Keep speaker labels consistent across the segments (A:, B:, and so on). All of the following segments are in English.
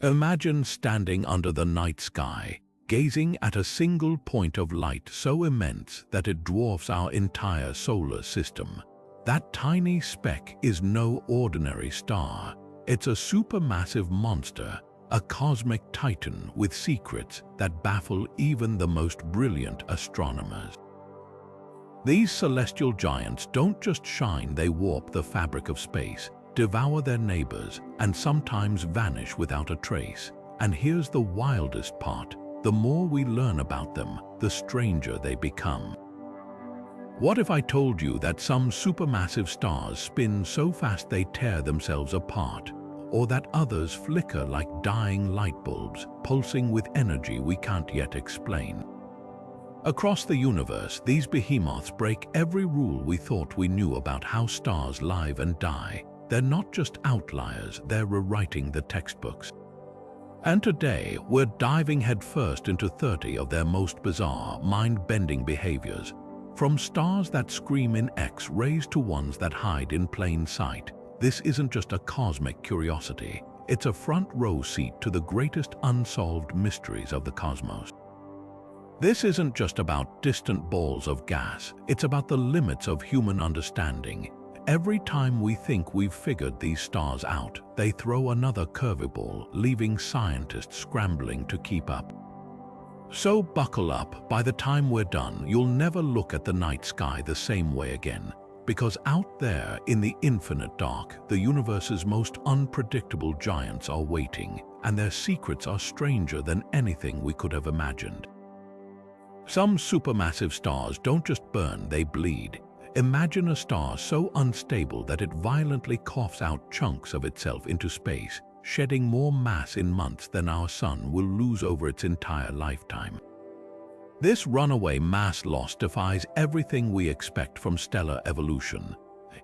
A: Imagine standing under the night sky, gazing at a single point of light so immense that it dwarfs our entire solar system. That tiny speck is no ordinary star. It's a supermassive monster, a cosmic titan with secrets that baffle even the most brilliant astronomers. These celestial giants don't just shine, they warp the fabric of space, devour their neighbors, and sometimes vanish without a trace. And here's the wildest part. The more we learn about them, the stranger they become. What if I told you that some supermassive stars spin so fast they tear themselves apart, or that others flicker like dying light bulbs, pulsing with energy we can't yet explain? Across the universe, these behemoths break every rule we thought we knew about how stars live and die. They're not just outliers, they're rewriting the textbooks. And today, we're diving headfirst into 30 of their most bizarre, mind-bending behaviors. From stars that scream in X-rays to ones that hide in plain sight, this isn't just a cosmic curiosity. It's a front-row seat to the greatest unsolved mysteries of the cosmos. This isn't just about distant balls of gas, it's about the limits of human understanding. Every time we think we've figured these stars out, they throw another curveball, leaving scientists scrambling to keep up. So buckle up. By the time we're done, you'll never look at the night sky the same way again. Because out there, in the infinite dark, the universe's most unpredictable giants are waiting, and their secrets are stranger than anything we could have imagined. Some supermassive stars don't just burn, they bleed. Imagine a star so unstable that it violently coughs out chunks of itself into space, shedding more mass in months than our sun will lose over its entire lifetime. This runaway mass loss defies everything we expect from stellar evolution.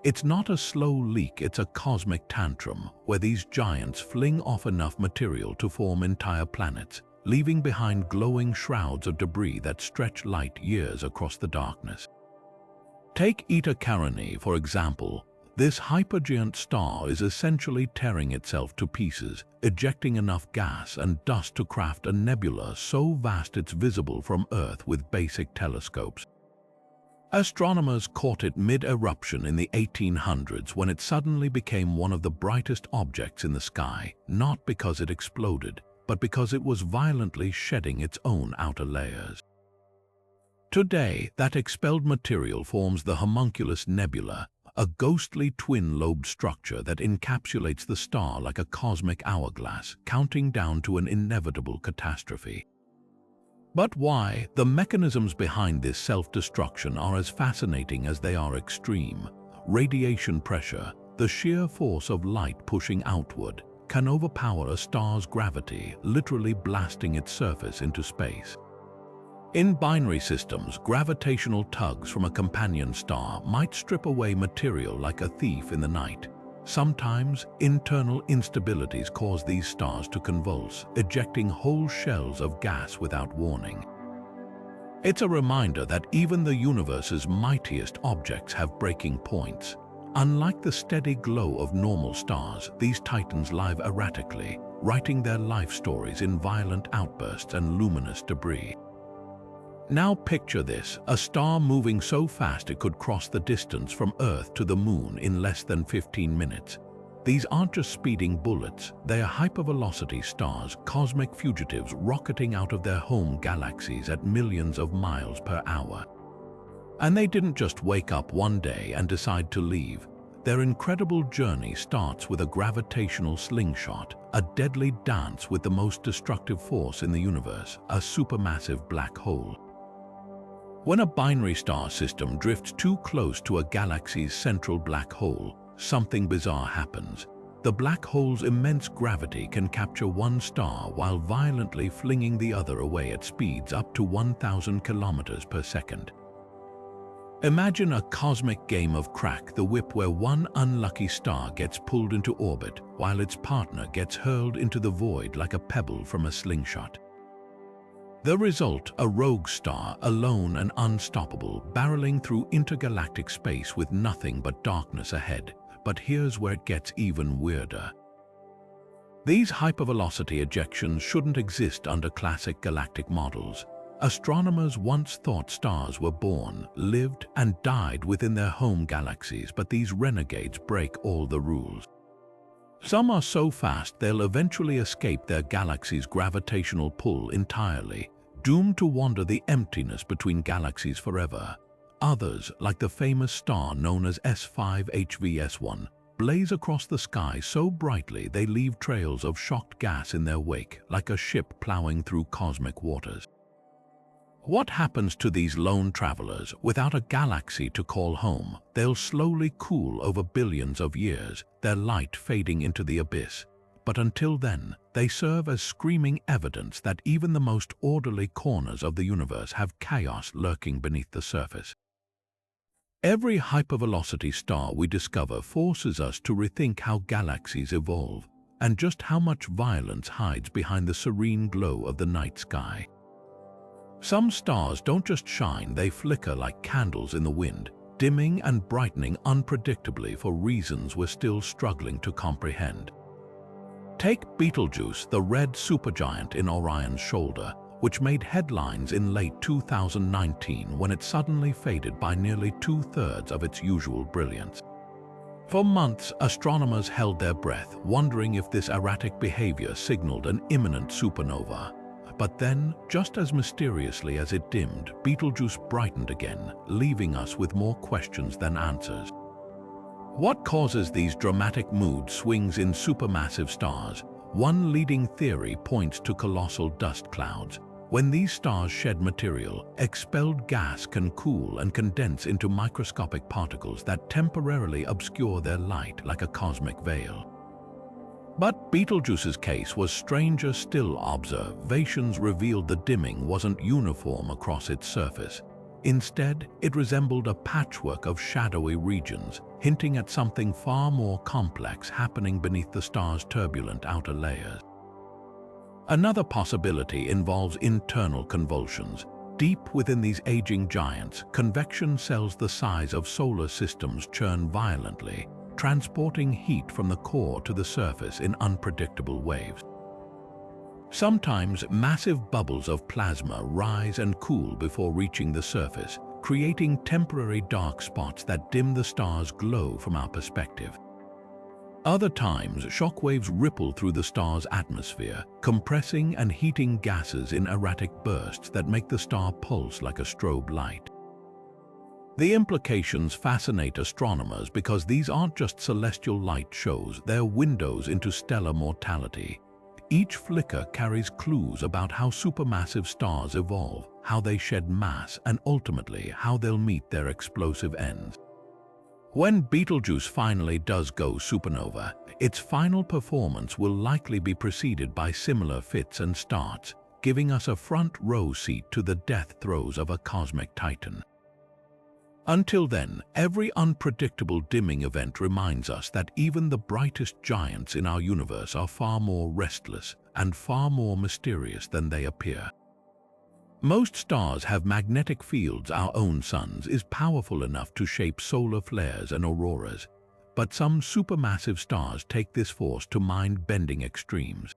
A: It's not a slow leak, it's a cosmic tantrum, where these giants fling off enough material to form entire planets, leaving behind glowing shrouds of debris that stretch light years across the darkness. Take Eta Carinae, for example. This hypergiant star is essentially tearing itself to pieces, ejecting enough gas and dust to craft a nebula so vast it's visible from Earth with basic telescopes. Astronomers caught it mid-eruption in the 1800s when it suddenly became one of the brightest objects in the sky, not because it exploded, but because it was violently shedding its own outer layers. Today, that expelled material forms the homunculus nebula, a ghostly twin-lobed structure that encapsulates the star like a cosmic hourglass, counting down to an inevitable catastrophe. But why? The mechanisms behind this self-destruction are as fascinating as they are extreme. Radiation pressure, the sheer force of light pushing outward, can overpower a star's gravity, literally blasting its surface into space. In binary systems, gravitational tugs from a companion star might strip away material like a thief in the night. Sometimes, internal instabilities cause these stars to convulse, ejecting whole shells of gas without warning. It's a reminder that even the universe's mightiest objects have breaking points. Unlike the steady glow of normal stars, these titans live erratically, writing their life stories in violent outbursts and luminous debris. Now picture this, a star moving so fast it could cross the distance from Earth to the Moon in less than 15 minutes. These aren't just speeding bullets, they are hypervelocity stars, cosmic fugitives rocketing out of their home galaxies at millions of miles per hour. And they didn't just wake up one day and decide to leave. Their incredible journey starts with a gravitational slingshot, a deadly dance with the most destructive force in the universe, a supermassive black hole. When a binary star system drifts too close to a galaxy's central black hole, something bizarre happens. The black hole's immense gravity can capture one star while violently flinging the other away at speeds up to 1,000 kilometers per second. Imagine a cosmic game of crack the whip where one unlucky star gets pulled into orbit while its partner gets hurled into the void like a pebble from a slingshot. The result, a rogue star, alone and unstoppable, barreling through intergalactic space with nothing but darkness ahead. But here's where it gets even weirder. These hypervelocity ejections shouldn't exist under classic galactic models. Astronomers once thought stars were born, lived, and died within their home galaxies, but these renegades break all the rules. Some are so fast they'll eventually escape their galaxy's gravitational pull entirely, doomed to wander the emptiness between galaxies forever. Others, like the famous star known as S5HVS1, blaze across the sky so brightly they leave trails of shocked gas in their wake, like a ship plowing through cosmic waters. What happens to these lone travelers without a galaxy to call home? They'll slowly cool over billions of years, their light fading into the abyss. But until then, they serve as screaming evidence that even the most orderly corners of the universe have chaos lurking beneath the surface. Every hypervelocity star we discover forces us to rethink how galaxies evolve and just how much violence hides behind the serene glow of the night sky. Some stars don't just shine, they flicker like candles in the wind, dimming and brightening unpredictably for reasons we're still struggling to comprehend. Take Betelgeuse, the red supergiant in Orion's shoulder, which made headlines in late 2019 when it suddenly faded by nearly 2/3 of its usual brilliance. For months, astronomers held their breath, wondering if this erratic behavior signaled an imminent supernova. But then, just as mysteriously as it dimmed, Betelgeuse brightened again, leaving us with more questions than answers. What causes these dramatic mood swings in supermassive stars? One leading theory points to colossal dust clouds. When these stars shed material, expelled gas can cool and condense into microscopic particles that temporarily obscure their light like a cosmic veil. But Betelgeuse's case was stranger still. Observations revealed the dimming wasn't uniform across its surface. Instead, it resembled a patchwork of shadowy regions, hinting at something far more complex happening beneath the star's turbulent outer layers. Another possibility involves internal convulsions. Deep within these aging giants, convection cells the size of solar systems churn violently, transporting heat from the core to the surface in unpredictable waves. Sometimes massive bubbles of plasma rise and cool before reaching the surface, creating temporary dark spots that dim the star's glow from our perspective. Other times, shockwaves ripple through the star's atmosphere, compressing and heating gases in erratic bursts that make the star pulse like a strobe light. The implications fascinate astronomers because these aren't just celestial light shows, they're windows into stellar mortality. Each flicker carries clues about how supermassive stars evolve, how they shed mass, and ultimately how they'll meet their explosive ends. When Betelgeuse finally does go supernova, its final performance will likely be preceded by similar fits and starts, giving us a front-row seat to the death throes of a cosmic titan. Until then, every unpredictable dimming event reminds us that even the brightest giants in our universe are far more restless and far more mysterious than they appear. Most stars have magnetic fields. Our own sun's is powerful enough to shape solar flares and auroras, but some supermassive stars take this force to mind-bending extremes.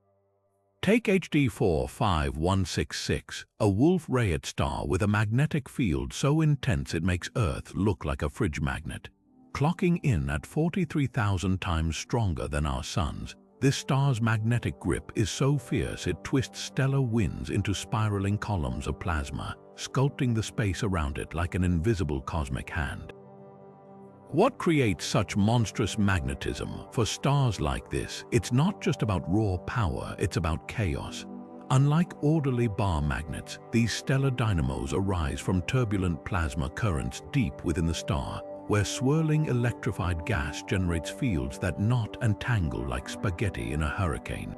A: Take HD 45166, a Wolf-Rayet star with a magnetic field so intense it makes Earth look like a fridge magnet. Clocking in at 43,000 times stronger than our sun's, this star's magnetic grip is so fierce it twists stellar winds into spiraling columns of plasma, sculpting the space around it like an invisible cosmic hand. What creates such monstrous magnetism? For stars like this, it's not just about raw power, it's about chaos. Unlike orderly bar magnets, these stellar dynamos arise from turbulent plasma currents deep within the star, where swirling electrified gas generates fields that knot and tangle like spaghetti in a hurricane.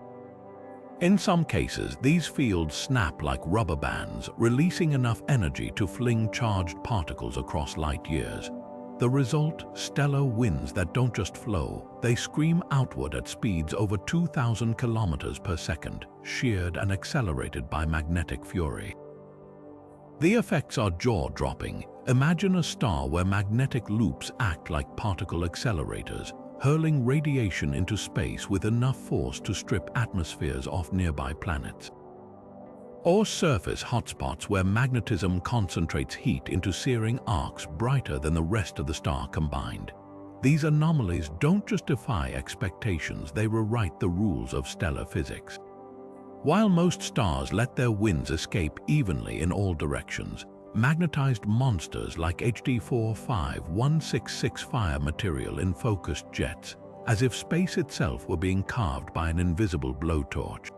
A: In some cases, these fields snap like rubber bands, releasing enough energy to fling charged particles across light years. The result, stellar winds that don't just flow, they scream outward at speeds over 2,000 kilometers per second, sheared and accelerated by magnetic fury. The effects are jaw-dropping. Imagine a star where magnetic loops act like particle accelerators, hurling radiation into space with enough force to strip atmospheres off nearby planets. Or surface hotspots where magnetism concentrates heat into searing arcs brighter than the rest of the star combined. These anomalies don't just defy expectations, they rewrite the rules of stellar physics. While most stars let their winds escape evenly in all directions, magnetized monsters like HD 451665 fire material in focused jets, as if space itself were being carved by an invisible blowtorch.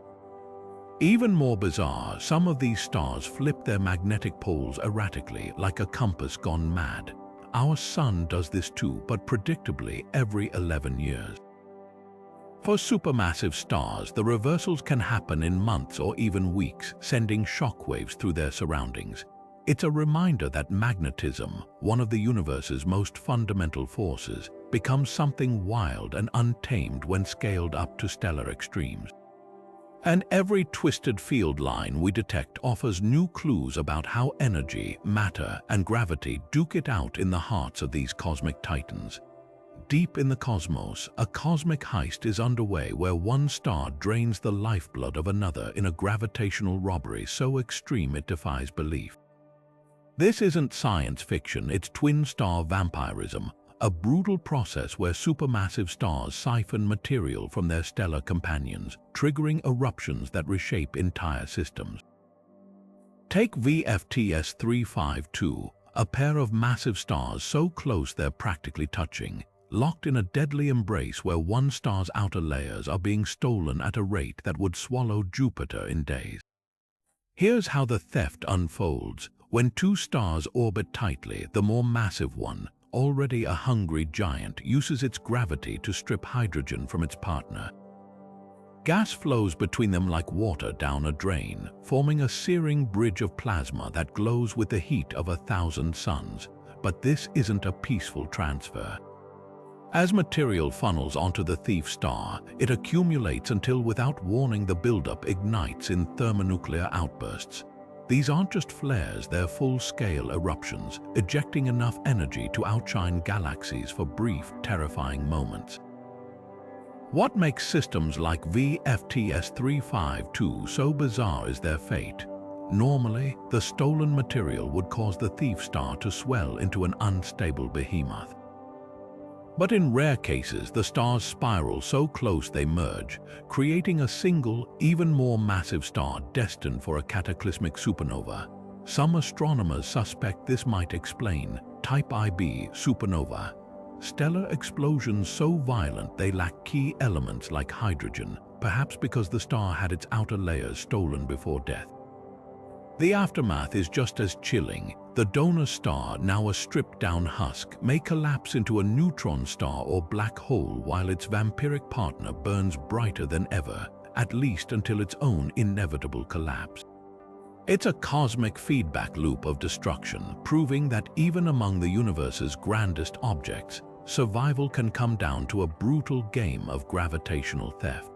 A: Even more bizarre, some of these stars flip their magnetic poles erratically, like a compass gone mad. Our Sun does this too, but predictably every 11 years. For supermassive stars, the reversals can happen in months or even weeks, sending shockwaves through their surroundings. It's a reminder that magnetism, one of the universe's most fundamental forces, becomes something wild and untamed when scaled up to stellar extremes. And every twisted field line we detect offers new clues about how energy, matter, and gravity duke it out in the hearts of these cosmic titans. Deep in the cosmos, a cosmic heist is underway where one star drains the lifeblood of another in a gravitational robbery so extreme it defies belief. This isn't science fiction, it's twin star vampirism, a brutal process where supermassive stars siphon material from their stellar companions, triggering eruptions that reshape entire systems. Take VFTS 352, a pair of massive stars so close they're practically touching, locked in a deadly embrace where one star's outer layers are being stolen at a rate that would swallow Jupiter in days. Here's how the theft unfolds. When two stars orbit tightly, the more massive one, already a hungry giant, uses its gravity to strip hydrogen from its partner. Gas flows between them like water down a drain, forming a searing bridge of plasma that glows with the heat of 1,000 suns. But this isn't a peaceful transfer. As material funnels onto the thief star, it accumulates until without warning the buildup ignites in thermonuclear outbursts. These aren't just flares, they're full-scale eruptions, ejecting enough energy to outshine galaxies for brief, terrifying moments. What makes systems like VFTS 352 so bizarre is their fate. Normally, the stolen material would cause the thief star to swell into an unstable behemoth. But in rare cases, the stars spiral so close they merge, creating a single, even more massive star destined for a cataclysmic supernova. Some astronomers suspect this might explain Type IB supernova, stellar explosions so violent they lack key elements like hydrogen, perhaps because the star had its outer layers stolen before death. The aftermath is just as chilling. The donor star, now a stripped-down husk, may collapse into a neutron star or black hole while its vampiric partner burns brighter than ever, at least until its own inevitable collapse. It's a cosmic feedback loop of destruction, proving that even among the universe's grandest objects, survival can come down to a brutal game of gravitational theft.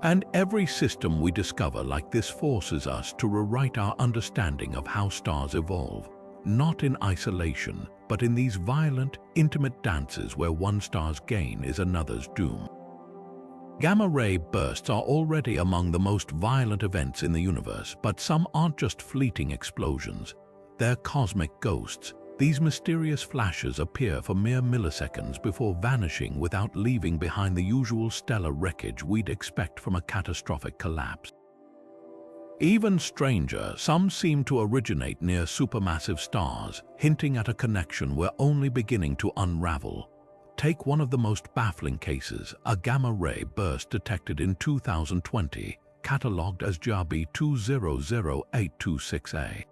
A: And every system we discover like this forces us to rewrite our understanding of how stars evolve, not in isolation, but in these violent, intimate dances where one star's gain is another's doom. Gamma-ray bursts are already among the most violent events in the universe, but some aren't just fleeting explosions. They're cosmic ghosts. These mysterious flashes appear for mere milliseconds before vanishing without leaving behind the usual stellar wreckage we'd expect from a catastrophic collapse. Even stranger, some seem to originate near supermassive stars, hinting at a connection we're only beginning to unravel. Take one of the most baffling cases, a gamma-ray burst detected in 2020, catalogued as JWST 200826A.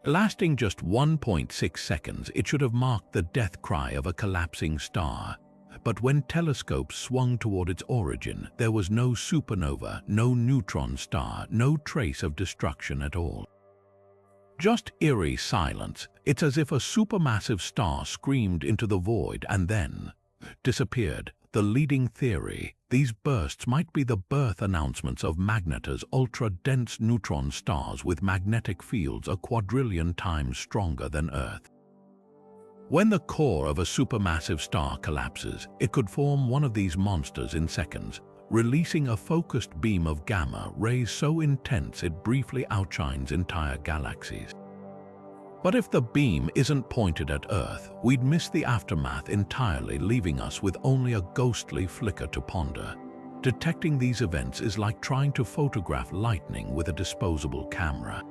A: Lasting just 1.6 seconds, it should have marked the death cry of a collapsing star. But when telescopes swung toward its origin, there was no supernova, no neutron star, no trace of destruction at all. Just eerie silence. It's as if a supermassive star screamed into the void and then disappeared. The leading theory: these bursts might be the birth announcements of magnetar's ultra-dense neutron stars with magnetic fields a quadrillion times stronger than Earth. When the core of a supermassive star collapses, it could form one of these monsters in seconds, releasing a focused beam of gamma rays so intense it briefly outshines entire galaxies. But if the beam isn't pointed at Earth, we'd miss the aftermath entirely, leaving us with only a ghostly flicker to ponder. Detecting these events is like trying to photograph lightning with a disposable camera.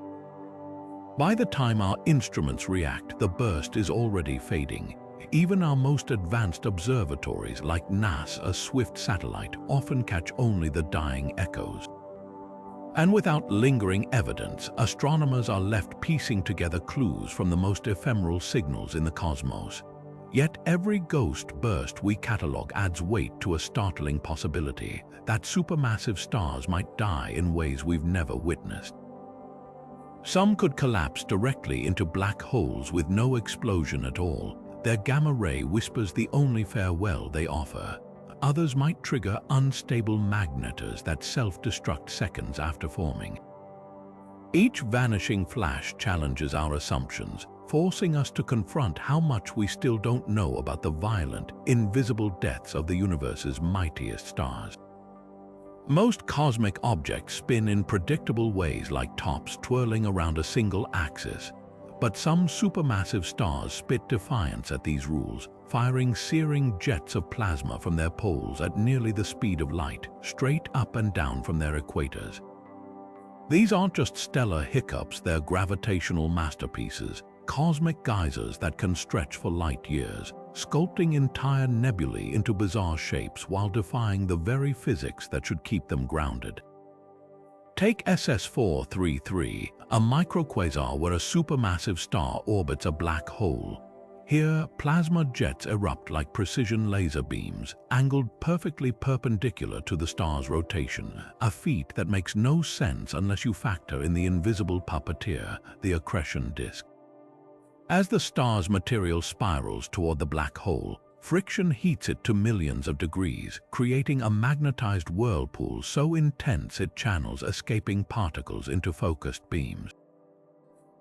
A: By the time our instruments react, the burst is already fading. Even our most advanced observatories like NASA's Swift satellite often catch only the dying echoes. And without lingering evidence, astronomers are left piecing together clues from the most ephemeral signals in the cosmos. Yet every ghost burst we catalogue adds weight to a startling possibility that supermassive stars might die in ways we've never witnessed. Some could collapse directly into black holes with no explosion at all. Their gamma ray whispers the only farewell they offer. Others might trigger unstable magnetars that self-destruct seconds after forming. Each vanishing flash challenges our assumptions, forcing us to confront how much we still don't know about the violent, invisible deaths of the universe's mightiest stars. Most cosmic objects spin in predictable ways like tops twirling around a single axis. But some supermassive stars spit defiance at these rules, firing searing jets of plasma from their poles at nearly the speed of light, straight up and down from their equators. These aren't just stellar hiccups, they're gravitational masterpieces, cosmic geysers that can stretch for light years, sculpting entire nebulae into bizarre shapes while defying the very physics that should keep them grounded. Take SS433, a microquasar where a supermassive star orbits a black hole. Here, plasma jets erupt like precision laser beams, angled perfectly perpendicular to the star's rotation, a feat that makes no sense unless you factor in the invisible puppeteer, the accretion disk. As the star's material spirals toward the black hole, friction heats it to millions of degrees, creating a magnetized whirlpool so intense it channels escaping particles into focused beams.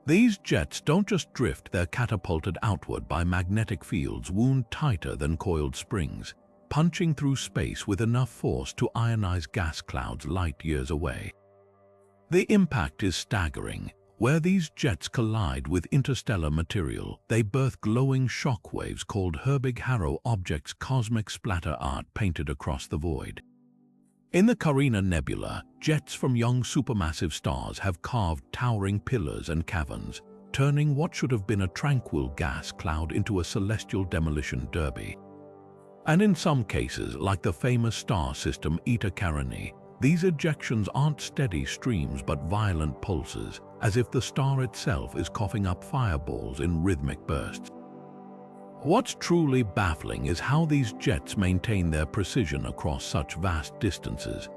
A: These jets don't just drift, they're catapulted outward by magnetic fields wound tighter than coiled springs, punching through space with enough force to ionize gas clouds light years away. The impact is staggering. Where these jets collide with interstellar material, they birth glowing shockwaves called Herbig-Haro objects, cosmic splatter art painted across the void. In the Carinae Nebula, jets from young supermassive stars have carved towering pillars and caverns, turning what should have been a tranquil gas cloud into a celestial demolition derby. And in some cases, like the famous star system Eta Carinae, these ejections aren't steady streams but violent pulses, as if the star itself is coughing up fireballs in rhythmic bursts. What's truly baffling is how these jets maintain their precision across such vast distances.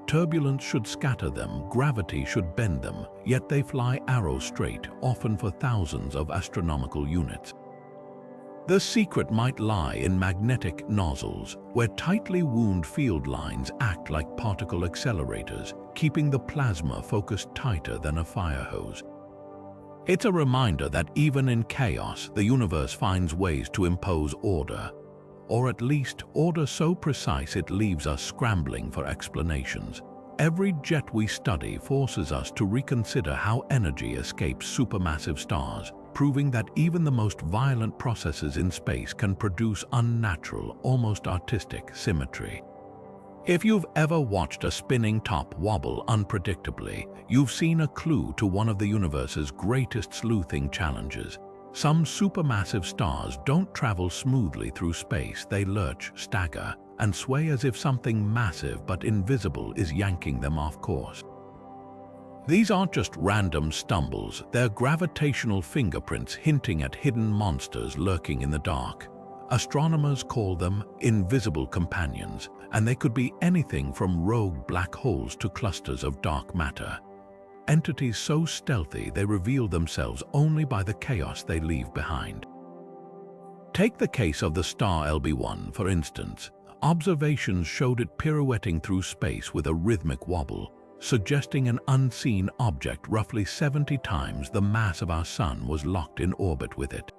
A: Turbulence should scatter them, gravity should bend them, yet they fly arrow straight, often for thousands of astronomical units. The secret might lie in magnetic nozzles, where tightly wound field lines act like particle accelerators, keeping the plasma focused tighter than a fire hose. It's a reminder that even in chaos, the universe finds ways to impose order, or at least order so precise it leaves us scrambling for explanations. Every jet we study forces us to reconsider how energy escapes supermassive stars, proving that even the most violent processes in space can produce unnatural, almost artistic symmetry. If you've ever watched a spinning top wobble unpredictably, you've seen a clue to one of the universe's greatest sleuthing challenges. Some supermassive stars don't travel smoothly through space, they lurch, stagger, and sway as if something massive but invisible is yanking them off course. These aren't just random stumbles, they're gravitational fingerprints hinting at hidden monsters lurking in the dark. Astronomers call them invisible companions, and they could be anything from rogue black holes to clusters of dark matter. Entities so stealthy they reveal themselves only by the chaos they leave behind. Take the case of the star LB1, for instance. Observations showed it pirouetting through space with a rhythmic wobble, suggesting an unseen object roughly 70 times the mass of our Sun was locked in orbit with it.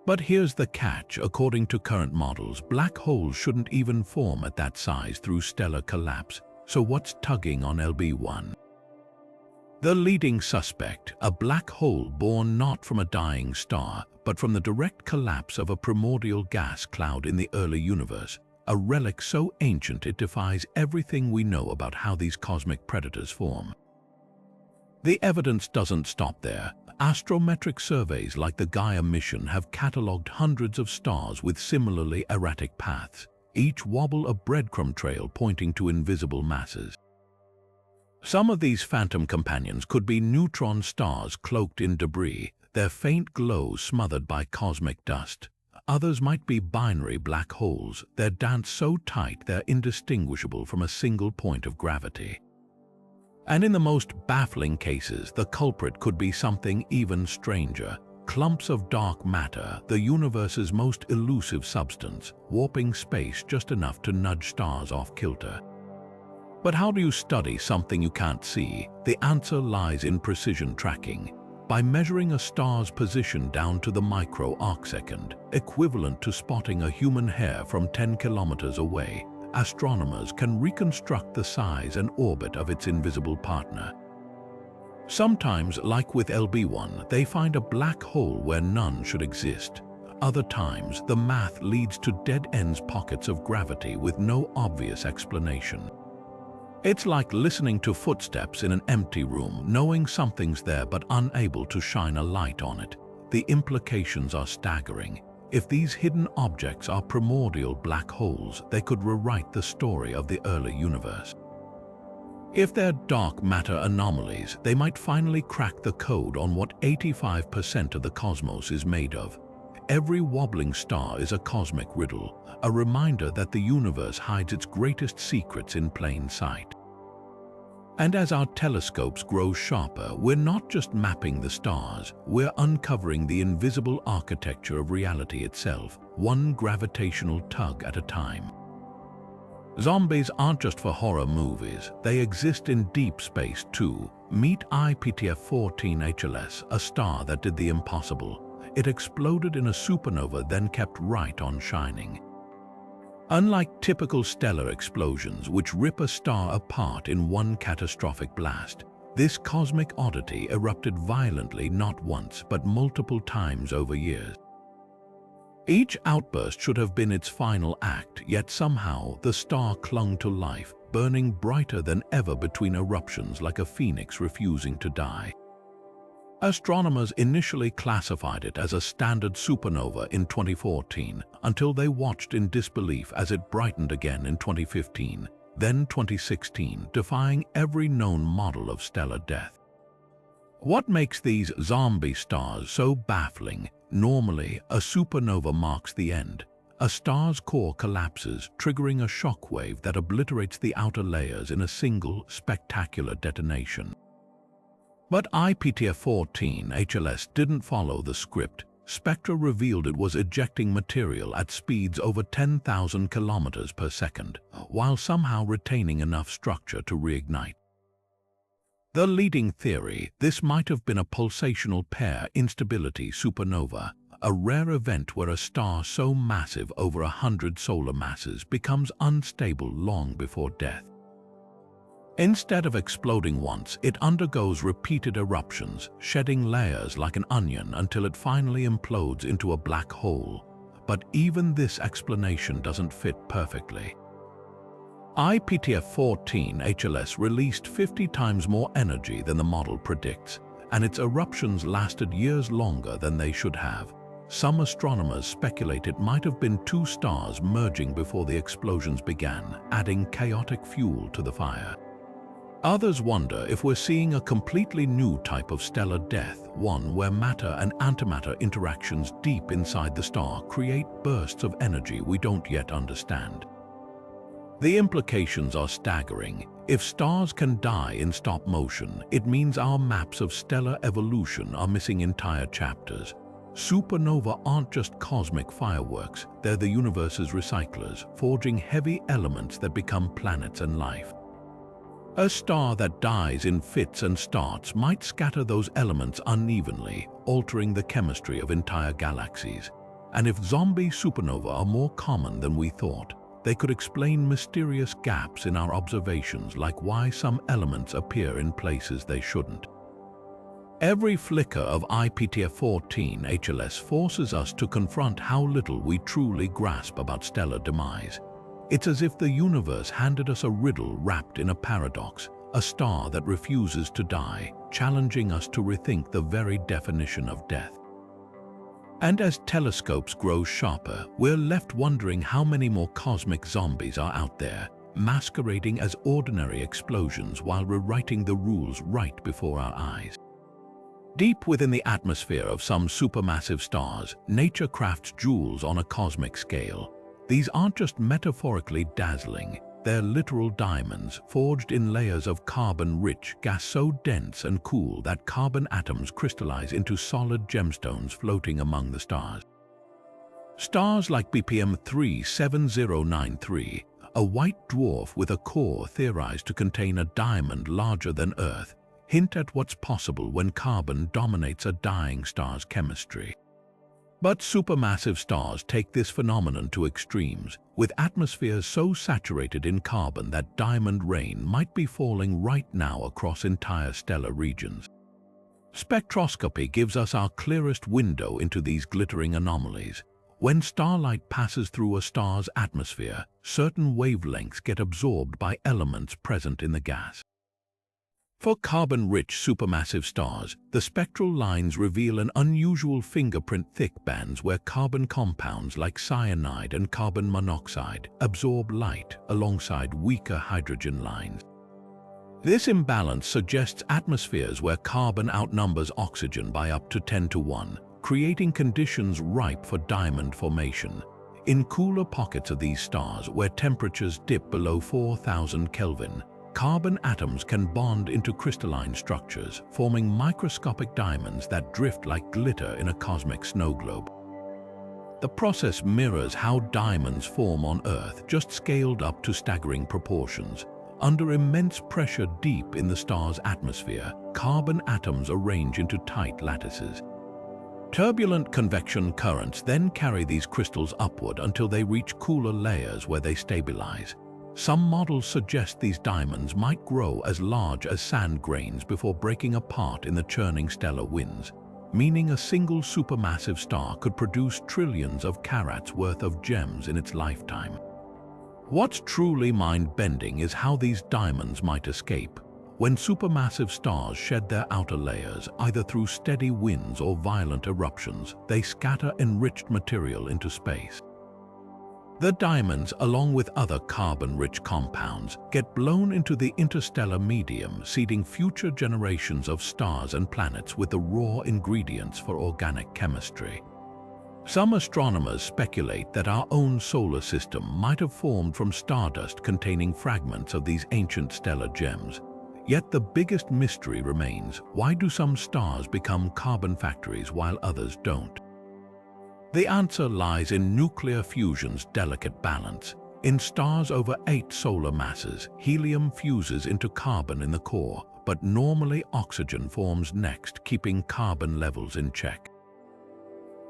A: But here's the catch: according to current models, black holes shouldn't even form at that size through stellar collapse. So what's tugging on LB1? The leading suspect, a black hole born not from a dying star, but from the direct collapse of a primordial gas cloud in the early universe, a relic so ancient it defies everything we know about how these cosmic predators form. The evidence doesn't stop there. Astrometric surveys like the Gaia mission have catalogued hundreds of stars with similarly erratic paths, each wobble a breadcrumb trail pointing to invisible masses. Some of these phantom companions could be neutron stars cloaked in debris, their faint glow smothered by cosmic dust. Others might be binary black holes, their dance so tight they're indistinguishable from a single point of gravity. And in the most baffling cases, the culprit could be something even stranger: clumps of dark matter, the universe's most elusive substance, warping space just enough to nudge stars off kilter. But how do you study something you can't see? The answer lies in precision tracking. By measuring a star's position down to the micro arcsecond, equivalent to spotting a human hair from 10 kilometers away, astronomers can reconstruct the size and orbit of its invisible partner. Sometimes, like with LB1, they find a black hole where none should exist. Other times, the math leads to dead-end pockets of gravity with no obvious explanation. It's like listening to footsteps in an empty room, knowing something's there but unable to shine a light on it. The implications are staggering. If these hidden objects are primordial black holes, they could rewrite the story of the early universe. If they're dark matter anomalies, they might finally crack the code on what 85% of the cosmos is made of. Every wobbling star is a cosmic riddle, a reminder that the universe hides its greatest secrets in plain sight. And as our telescopes grow sharper, we're not just mapping the stars, we're uncovering the invisible architecture of reality itself, one gravitational tug at a time. Zombies aren't just for horror movies, they exist in deep space too. Meet IPTF-14 HLS, a star that did the impossible. It exploded in a supernova, then kept right on shining. Unlike typical stellar explosions, which rip a star apart in one catastrophic blast, this cosmic oddity erupted violently not once but multiple times over years. Each outburst should have been its final act, yet somehow the star clung to life, burning brighter than ever between eruptions like a phoenix refusing to die. Astronomers initially classified it as a standard supernova in 2014, until they watched in disbelief as it brightened again in 2015, then 2016, defying every known model of stellar death. What makes these zombie stars so baffling? Normally, a supernova marks the end. A star's core collapses, triggering a shockwave that obliterates the outer layers in a single, spectacular detonation. But IPTF-14 HLS didn't follow the script. Spectra revealed it was ejecting material at speeds over 10,000 kilometers per second, while somehow retaining enough structure to reignite. The leading theory: this might have been a pulsational pair instability supernova, a rare event where a star so massive over 100 solar masses becomes unstable long before death. Instead of exploding once, it undergoes repeated eruptions, shedding layers like an onion until it finally implodes into a black hole. But even this explanation doesn't fit perfectly. IPTF-14 HLS released 50 times more energy than the model predicts, and its eruptions lasted years longer than they should have. Some astronomers speculate it might have been two stars merging before the explosions began, adding chaotic fuel to the fire. Others wonder if we're seeing a completely new type of stellar death, one where matter and antimatter interactions deep inside the star create bursts of energy we don't yet understand. The implications are staggering. If stars can die in stop motion, it means our maps of stellar evolution are missing entire chapters. Supernova aren't just cosmic fireworks, they're the universe's recyclers, forging heavy elements that become planets and life. A star that dies in fits and starts might scatter those elements unevenly, altering the chemistry of entire galaxies. And if zombie supernovae are more common than we thought, they could explain mysterious gaps in our observations, like why some elements appear in places they shouldn't. Every flicker of IPTF14 HLS forces us to confront how little we truly grasp about stellar demise. It's as if the universe handed us a riddle wrapped in a paradox, a star that refuses to die, challenging us to rethink the very definition of death. And as telescopes grow sharper, we're left wondering how many more cosmic zombies are out there, masquerading as ordinary explosions while rewriting the rules right before our eyes. Deep within the atmosphere of some supermassive stars, nature crafts jewels on a cosmic scale. These aren't just metaphorically dazzling, they're literal diamonds forged in layers of carbon-rich gas so dense and cool that carbon atoms crystallize into solid gemstones floating among the stars. Stars like BPM 37093, a white dwarf with a core theorized to contain a diamond larger than Earth, hint at what's possible when carbon dominates a dying star's chemistry. But supermassive stars take this phenomenon to extremes, with atmospheres so saturated in carbon that diamond rain might be falling right now across entire stellar regions. Spectroscopy gives us our clearest window into these glittering anomalies. When starlight passes through a star's atmosphere, certain wavelengths get absorbed by elements present in the gas. For carbon-rich supermassive stars, the spectral lines reveal an unusual fingerprint-thick bands where carbon compounds like cyanide and carbon monoxide absorb light alongside weaker hydrogen lines. This imbalance suggests atmospheres where carbon outnumbers oxygen by up to 10 to 1, creating conditions ripe for diamond formation. In cooler pockets of these stars, where temperatures dip below 4000 Kelvin, carbon atoms can bond into crystalline structures, forming microscopic diamonds that drift like glitter in a cosmic snow globe. The process mirrors how diamonds form on Earth, just scaled up to staggering proportions. Under immense pressure deep in the star's atmosphere, carbon atoms arrange into tight lattices. Turbulent convection currents then carry these crystals upward until they reach cooler layers where they stabilize. Some models suggest these diamonds might grow as large as sand grains before breaking apart in the churning stellar winds, meaning a single supermassive star could produce trillions of carats worth of gems in its lifetime. What's truly mind-bending is how these diamonds might escape. When supermassive stars shed their outer layers, either through steady winds or violent eruptions, they scatter enriched material into space. The diamonds, along with other carbon-rich compounds, get blown into the interstellar medium, seeding future generations of stars and planets with the raw ingredients for organic chemistry. Some astronomers speculate that our own solar system might have formed from stardust containing fragments of these ancient stellar gems. Yet the biggest mystery remains: why do some stars become carbon factories while others don't? The answer lies in nuclear fusion's delicate balance. In stars over 8 solar masses, helium fuses into carbon in the core, but normally oxygen forms next, keeping carbon levels in check.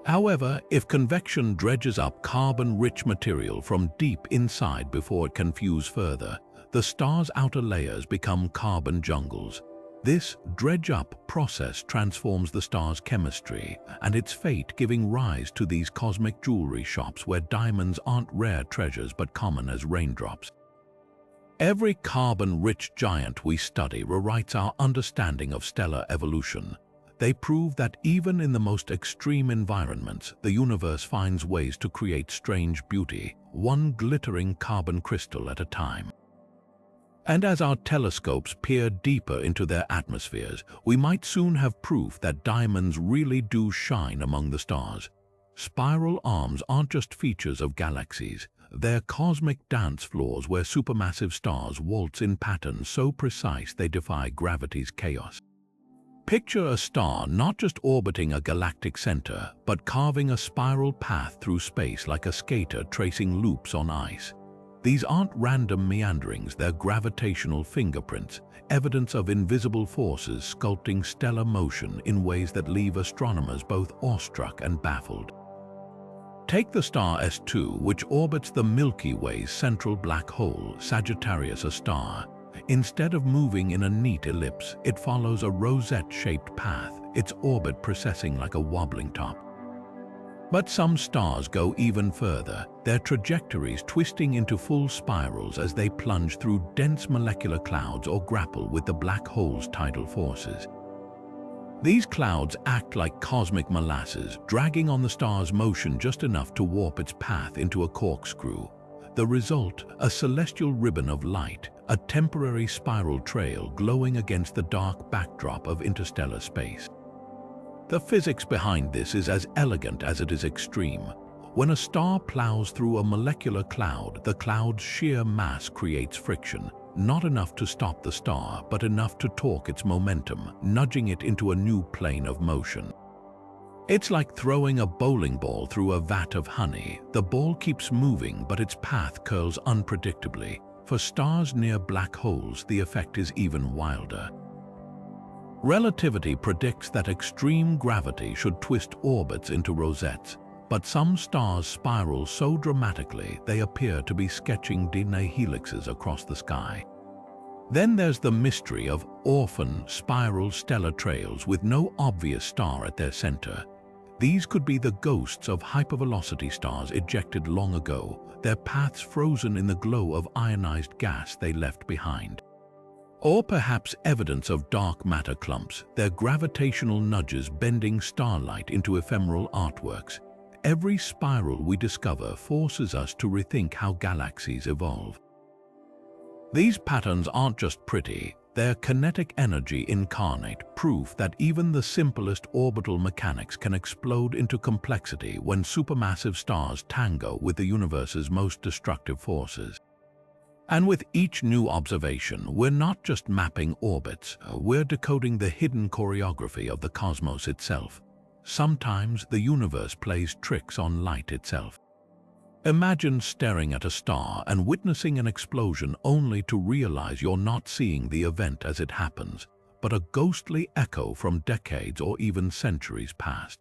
A: However, if convection dredges up carbon-rich material from deep inside before it can fuse further, the star's outer layers become carbon jungles. This dredge-up process transforms the star's chemistry and its fate, giving rise to these cosmic jewelry shops where diamonds aren't rare treasures but common as raindrops. Every carbon-rich giant we study rewrites our understanding of stellar evolution. They prove that even in the most extreme environments, the universe finds ways to create strange beauty, one glittering carbon crystal at a time. And as our telescopes peer deeper into their atmospheres, we might soon have proof that diamonds really do shine among the stars. Spiral arms aren't just features of galaxies. They're cosmic dance floors where supermassive stars waltz in patterns so precise they defy gravity's chaos. Picture a star not just orbiting a galactic center, but carving a spiral path through space like a skater tracing loops on ice. These aren't random meanderings, they're gravitational fingerprints, evidence of invisible forces sculpting stellar motion in ways that leave astronomers both awestruck and baffled. Take the star S2, which orbits the Milky Way's central black hole, Sagittarius A star. Instead of moving in a neat ellipse, it follows a rosette-shaped path, its orbit precessing like a wobbling top. But some stars go even further, their trajectories twisting into full spirals as they plunge through dense molecular clouds or grapple with the black hole's tidal forces. These clouds act like cosmic molasses, dragging on the star's motion just enough to warp its path into a corkscrew. The result, a celestial ribbon of light, a temporary spiral trail glowing against the dark backdrop of interstellar space. The physics behind this is as elegant as it is extreme. When a star plows through a molecular cloud, the cloud's sheer mass creates friction, not enough to stop the star, but enough to torque its momentum, nudging it into a new plane of motion. It's like throwing a bowling ball through a vat of honey. The ball keeps moving, but its path curls unpredictably. For stars near black holes, the effect is even wilder. Relativity predicts that extreme gravity should twist orbits into rosettes, but some stars spiral so dramatically they appear to be sketching DNA helixes across the sky. Then there's the mystery of orphan spiral stellar trails with no obvious star at their center. These could be the ghosts of hypervelocity stars ejected long ago, their paths frozen in the glow of ionized gas they left behind. Or perhaps evidence of dark matter clumps, their gravitational nudges bending starlight into ephemeral artworks. Every spiral we discover forces us to rethink how galaxies evolve. These patterns aren't just pretty, they're kinetic energy incarnate, proof that even the simplest orbital mechanics can explode into complexity when supermassive stars tango with the universe's most destructive forces. And with each new observation, we're not just mapping orbits, we're decoding the hidden choreography of the cosmos itself. Sometimes the universe plays tricks on light itself. Imagine staring at a star and witnessing an explosion only to realize you're not seeing the event as it happens, but a ghostly echo from decades or even centuries past.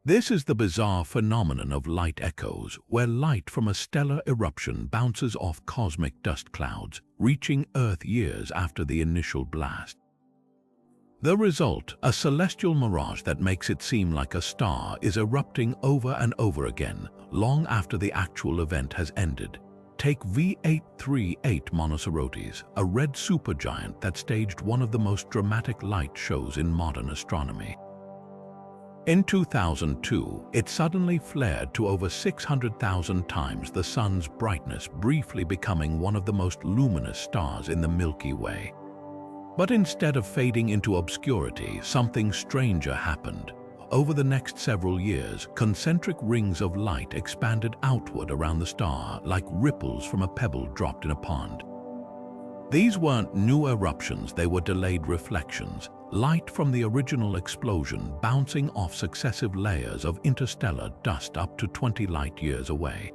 A: This is the bizarre phenomenon of light echoes, where light from a stellar eruption bounces off cosmic dust clouds, reaching Earth years after the initial blast. The result, a celestial mirage that makes it seem like a star is erupting over and over again, long after the actual event has ended. Take V838 Monocerotes, a red supergiant that staged one of the most dramatic light shows in modern astronomy. In 2002, it suddenly flared to over 600,000 times the Sun's brightness, briefly becoming one of the most luminous stars in the Milky Way. But instead of fading into obscurity, something stranger happened. Over the next several years, concentric rings of light expanded outward around the star like ripples from a pebble dropped in a pond. These weren't new eruptions, they were delayed reflections, light from the original explosion bouncing off successive layers of interstellar dust up to 20 light-years away.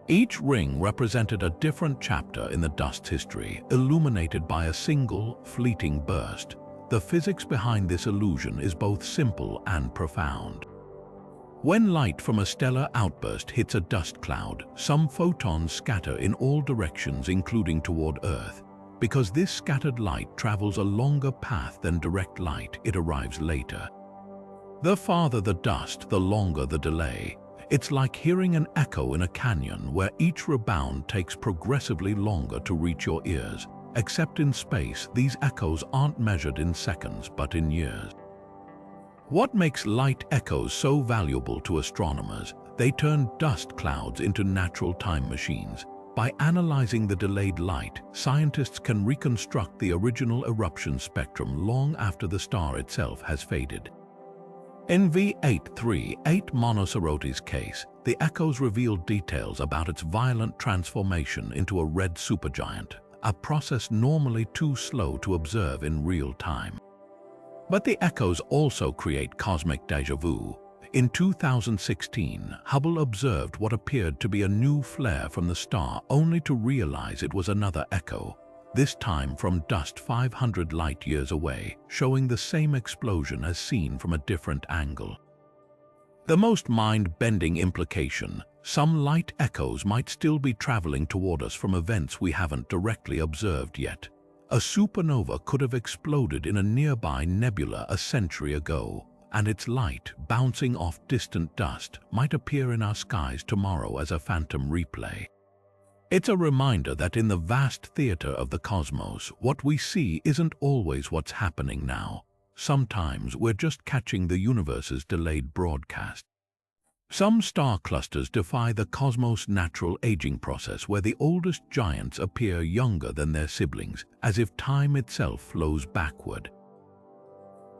A: Each ring represented a different chapter in the dust's history, illuminated by a single, fleeting burst. The physics behind this illusion is both simple and profound. When light from a stellar outburst hits a dust cloud, some photons scatter in all directions, including toward Earth. Because this scattered light travels a longer path than direct light, it arrives later. The farther the dust, the longer the delay. It's like hearing an echo in a canyon where each rebound takes progressively longer to reach your ears. Except in space, these echoes aren't measured in seconds, but in years. What makes light echoes so valuable to astronomers? They turn dust clouds into natural time machines. By analyzing the delayed light, scientists can reconstruct the original eruption spectrum long after the star itself has faded. In V838 Monocerotes' case, the echoes revealed details about its violent transformation into a red supergiant, a process normally too slow to observe in real time. But the echoes also create cosmic déjà vu. In 2016, Hubble observed what appeared to be a new flare from the star, only to realize it was another echo, this time from dust 500 light-years away, showing the same explosion as seen from a different angle. The most mind-bending implication: some light echoes might still be traveling toward us from events we haven't directly observed yet. A supernova could have exploded in a nearby nebula a century ago, and its light, bouncing off distant dust, might appear in our skies tomorrow as a phantom replay. It's a reminder that in the vast theater of the cosmos, what we see isn't always what's happening now. Sometimes we're just catching the universe's delayed broadcast. Some star clusters defy the cosmos' natural aging process, where the oldest giants appear younger than their siblings, as if time itself flows backward.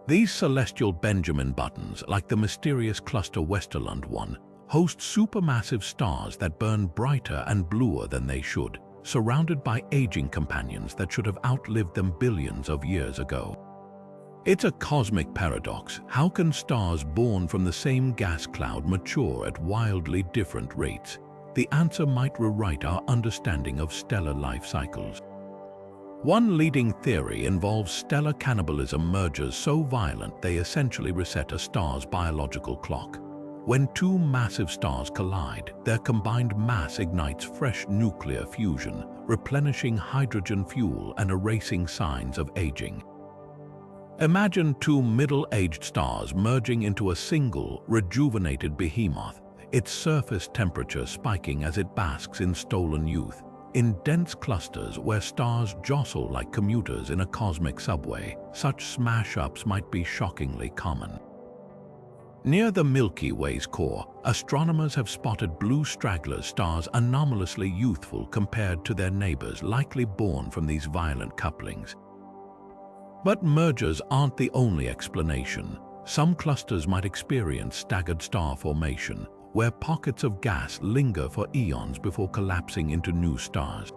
A: These celestial Benjamin buttons, like the mysterious cluster Westerlund 1, host supermassive stars that burn brighter and bluer than they should, surrounded by aging companions that should have outlived them billions of years ago. It's a cosmic paradox. How can stars born from the same gas cloud mature at wildly different rates? The answer might rewrite our understanding of stellar life cycles. One leading theory involves stellar cannibalism, mergers so violent they essentially reset a star's biological clock. When two massive stars collide, their combined mass ignites fresh nuclear fusion, replenishing hydrogen fuel and erasing signs of aging. Imagine two middle-aged stars merging into a single, rejuvenated behemoth, its surface temperature spiking as it basks in stolen youth. In dense clusters where stars jostle like commuters in a cosmic subway, such smash-ups might be shockingly common. Near the Milky Way's core, astronomers have spotted blue straggler stars anomalously youthful compared to their neighbors, likely born from these violent couplings. But mergers aren't the only explanation. Some clusters might experience staggered star formation, where pockets of gas linger for eons before collapsing into new stars.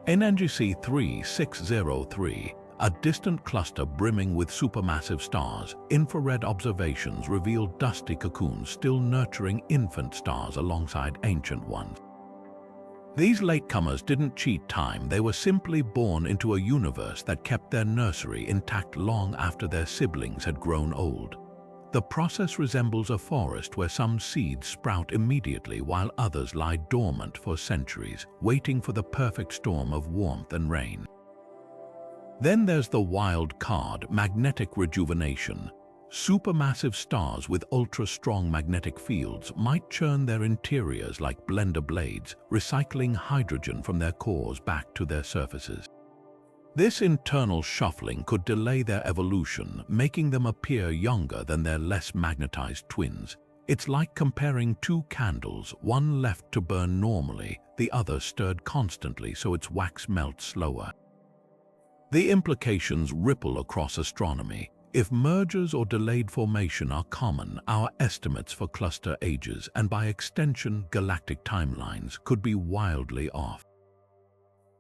A: In NGC 3603, a distant cluster brimming with supermassive stars, infrared observations reveal dusty cocoons still nurturing infant stars alongside ancient ones. These latecomers didn't cheat time, they were simply born into a universe that kept their nursery intact long after their siblings had grown old. The process resembles a forest where some seeds sprout immediately while others lie dormant for centuries, waiting for the perfect storm of warmth and rain. Then there's the wild card, magnetic rejuvenation. Supermassive stars with ultra-strong magnetic fields might churn their interiors like blender blades, recycling hydrogen from their cores back to their surfaces. This internal shuffling could delay their evolution, making them appear younger than their less magnetized twins. It's like comparing two candles, one left to burn normally, the other stirred constantly so its wax melts slower. The implications ripple across astronomy. If mergers or delayed formation are common, our estimates for cluster ages and by extension galactic timelines could be wildly off.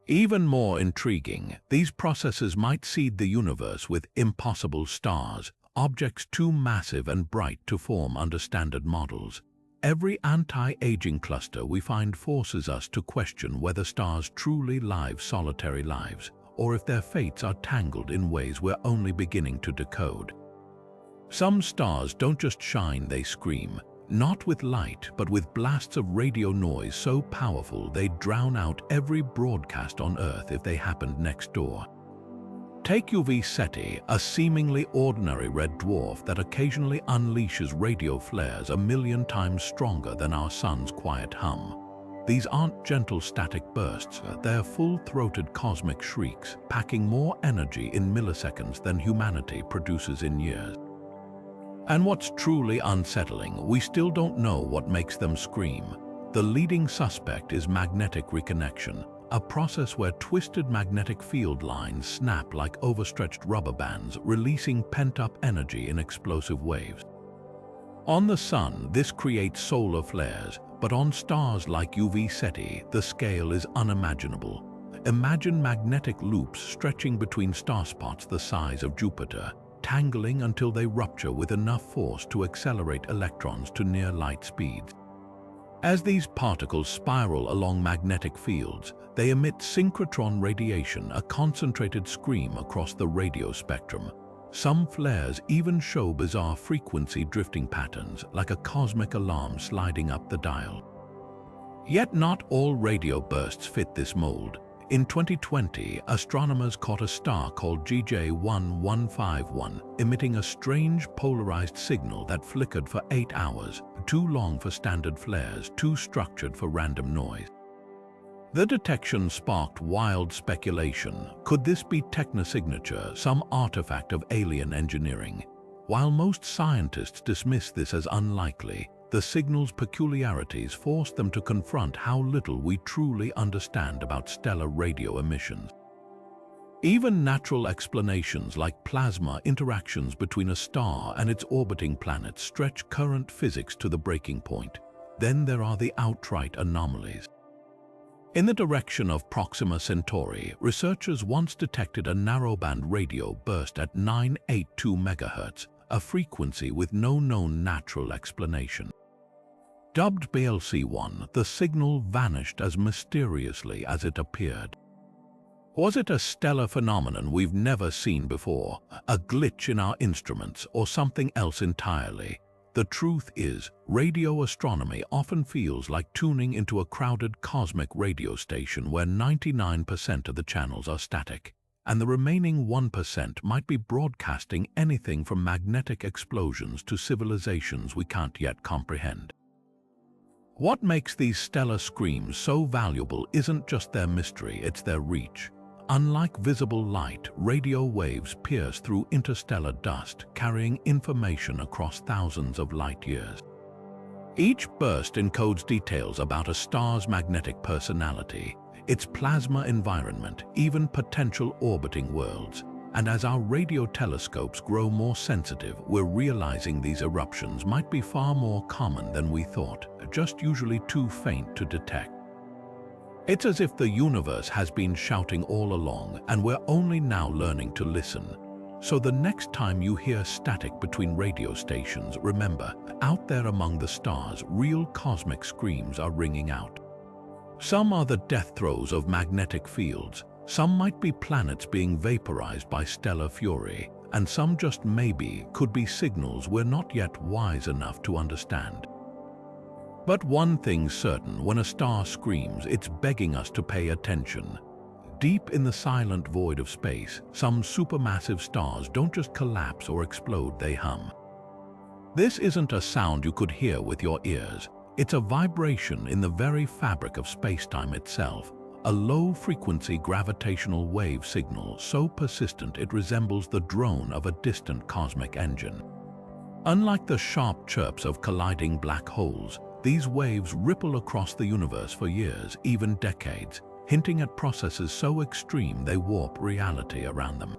A: Even more intriguing, these processes might seed the universe with impossible stars, objects too massive and bright to form under standard models. Every anti-aging cluster we find forces us to question whether stars truly live solitary lives, or if their fates are tangled in ways we're only beginning to decode. Some stars don't just shine, they scream, not with light, but with blasts of radio noise so powerful they'd drown out every broadcast on Earth if they happened next door. Take JWST, a seemingly ordinary red dwarf that occasionally unleashes radio flares 1,000,000 times stronger than our sun's quiet hum. These aren't gentle static bursts, they're full-throated cosmic shrieks, packing more energy in milliseconds than humanity produces in years. And what's truly unsettling, we still don't know what makes them scream. The leading suspect is magnetic reconnection, a process where twisted magnetic field lines snap like overstretched rubber bands, releasing pent-up energy in explosive waves. On the Sun, this creates solar flares, but on stars like JWST, the scale is unimaginable. Imagine magnetic loops stretching between starspots the size of Jupiter, tangling until they rupture with enough force to accelerate electrons to near light speeds. As these particles spiral along magnetic fields, they emit synchrotron radiation, a concentrated scream across the radio spectrum. Some flares even show bizarre frequency drifting patterns, like a cosmic alarm sliding up the dial. Yet not all radio bursts fit this mold. In 2020, astronomers caught a star called GJ1151, emitting a strange polarized signal that flickered for 8 hours, too long for standard flares, too structured for random noise. The detection sparked wild speculation. Could this be technosignature, some artifact of alien engineering? While most scientists dismiss this as unlikely, the signal's peculiarities forced them to confront how little we truly understand about stellar radio emissions. Even natural explanations like plasma interactions between a star and its orbiting planets stretch current physics to the breaking point. Then there are the outright anomalies. In the direction of Proxima Centauri, researchers once detected a narrowband radio burst at 982 MHz, a frequency with no known natural explanation. Dubbed BLC-1, the signal vanished as mysteriously as it appeared. Was it a stellar phenomenon we've never seen before, a glitch in our instruments, or something else entirely? The truth is, radio astronomy often feels like tuning into a crowded cosmic radio station where 99% of the channels are static, and the remaining 1% might be broadcasting anything from magnetic explosions to civilizations we can't yet comprehend. What makes these stellar screams so valuable isn't just their mystery, it's their reach. Unlike visible light, radio waves pierce through interstellar dust, carrying information across thousands of light years. Each burst encodes details about a star's magnetic personality, its plasma environment, even potential orbiting worlds. And as our radio telescopes grow more sensitive, we're realizing these eruptions might be far more common than we thought, just usually too faint to detect. It's as if the universe has been shouting all along, and we're only now learning to listen. So the next time you hear static between radio stations, remember, out there among the stars, real cosmic screams are ringing out. Some are the death throes of magnetic fields, some might be planets being vaporized by stellar fury, and some just maybe could be signals we're not yet wise enough to understand. But one thing's certain, when a star screams, it's begging us to pay attention. Deep in the silent void of space, some supermassive stars don't just collapse or explode, they hum. This isn't a sound you could hear with your ears. It's a vibration in the very fabric of space-time itself, a low-frequency gravitational wave signal so persistent it resembles the drone of a distant cosmic engine. Unlike the sharp chirps of colliding black holes, these waves ripple across the universe for years, even decades, hinting at processes so extreme they warp reality around them.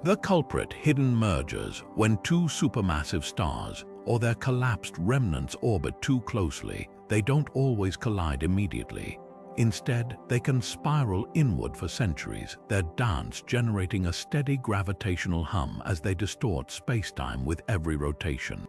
A: The culprit: hidden mergers, when two supermassive stars or their collapsed remnants orbit too closely, they don't always collide immediately. Instead, they can spiral inward for centuries, their dance generating a steady gravitational hum as they distort spacetime with every rotation.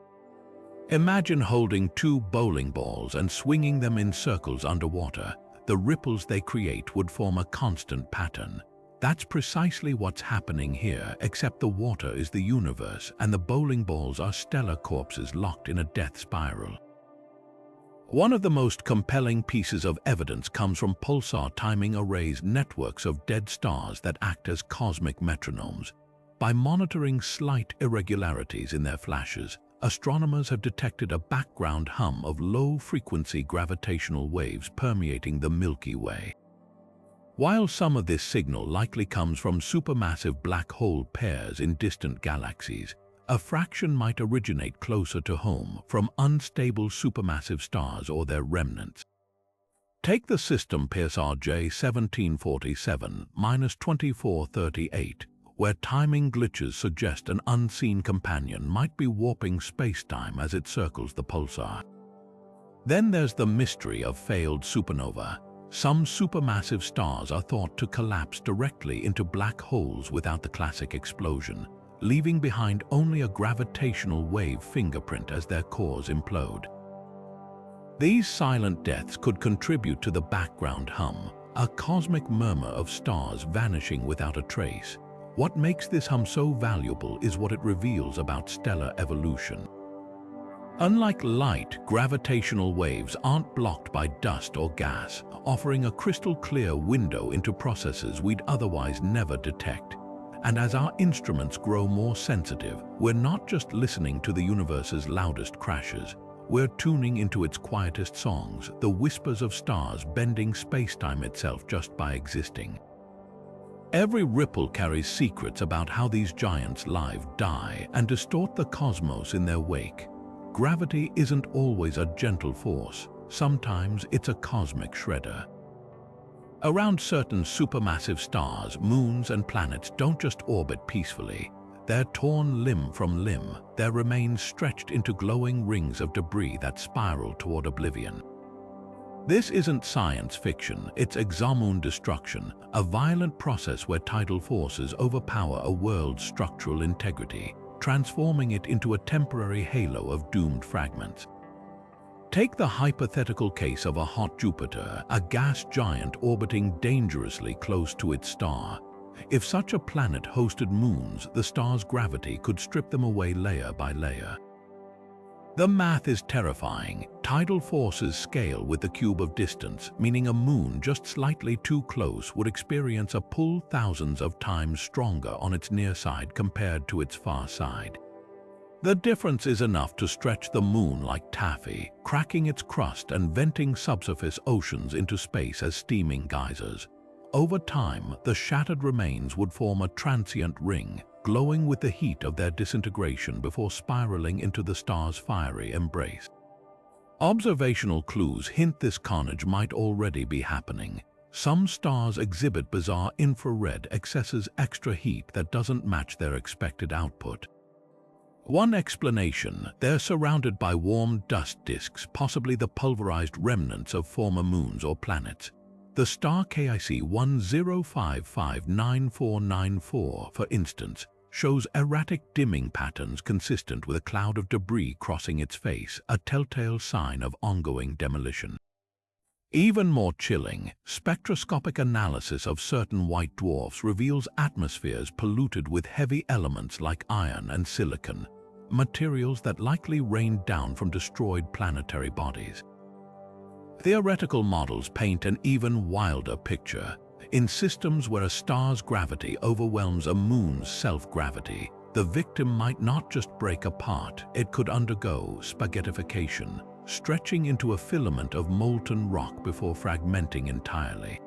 A: Imagine holding two bowling balls and swinging them in circles underwater. The ripples they create would form a constant pattern. That's precisely what's happening here, except the water is the universe and the bowling balls are stellar corpses locked in a death spiral. One of the most compelling pieces of evidence comes from pulsar timing arrays, networks of dead stars that act as cosmic metronomes. By monitoring slight irregularities in their flashes, astronomers have detected a background hum of low-frequency gravitational waves permeating the Milky Way. While some of this signal likely comes from supermassive black hole pairs in distant galaxies, a fraction might originate closer to home from unstable supermassive stars or their remnants. Take the system PSRJ 1747-2438, where timing glitches suggest an unseen companion might be warping spacetime as it circles the pulsar. Then there's the mystery of failed supernova. Some supermassive stars are thought to collapse directly into black holes without the classic explosion, leaving behind only a gravitational wave fingerprint as their cores implode. These silent deaths could contribute to the background hum, a cosmic murmur of stars vanishing without a trace. What makes this hum so valuable is what it reveals about stellar evolution. Unlike light, gravitational waves aren't blocked by dust or gas, offering a crystal-clear window into processes we'd otherwise never detect. And as our instruments grow more sensitive, we're not just listening to the universe's loudest crashes, we're tuning into its quietest songs, the whispers of stars bending space-time itself just by existing. Every ripple carries secrets about how these giants live, die, and distort the cosmos in their wake. Gravity isn't always a gentle force. Sometimes it's a cosmic shredder. Around certain supermassive stars, moons and planets don't just orbit peacefully. They're torn limb from limb, their remains stretched into glowing rings of debris that spiral toward oblivion. This isn't science fiction, it's exomoon destruction, a violent process where tidal forces overpower a world's structural integrity, transforming it into a temporary halo of doomed fragments. Take the hypothetical case of a hot Jupiter, a gas giant orbiting dangerously close to its star. If such a planet hosted moons, the star's gravity could strip them away layer by layer. The math is terrifying. Tidal forces scale with the cube of distance, meaning a moon just slightly too close would experience a pull thousands of times stronger on its near side compared to its far side. The difference is enough to stretch the moon like taffy, cracking its crust and venting subsurface oceans into space as steaming geysers. Over time, the shattered remains would form a transient ring, glowing with the heat of their disintegration before spiraling into the star's fiery embrace. Observational clues hint this carnage might already be happening. Some stars exhibit bizarre infrared excesses, extra heat that doesn't match their expected output. One explanation, they're surrounded by warm dust disks, possibly the pulverized remnants of former moons or planets. The star KIC 10559494, for instance, shows erratic dimming patterns consistent with a cloud of debris crossing its face, a telltale sign of ongoing demolition. Even more chilling, spectroscopic analysis of certain white dwarfs reveals atmospheres polluted with heavy elements like iron and silicon, materials that likely rained down from destroyed planetary bodies. Theoretical models paint an even wilder picture. In systems where a star's gravity overwhelms a moon's self-gravity, the victim might not just break apart, it could undergo spaghettification, stretching into a filament of molten rock before fragmenting entirely.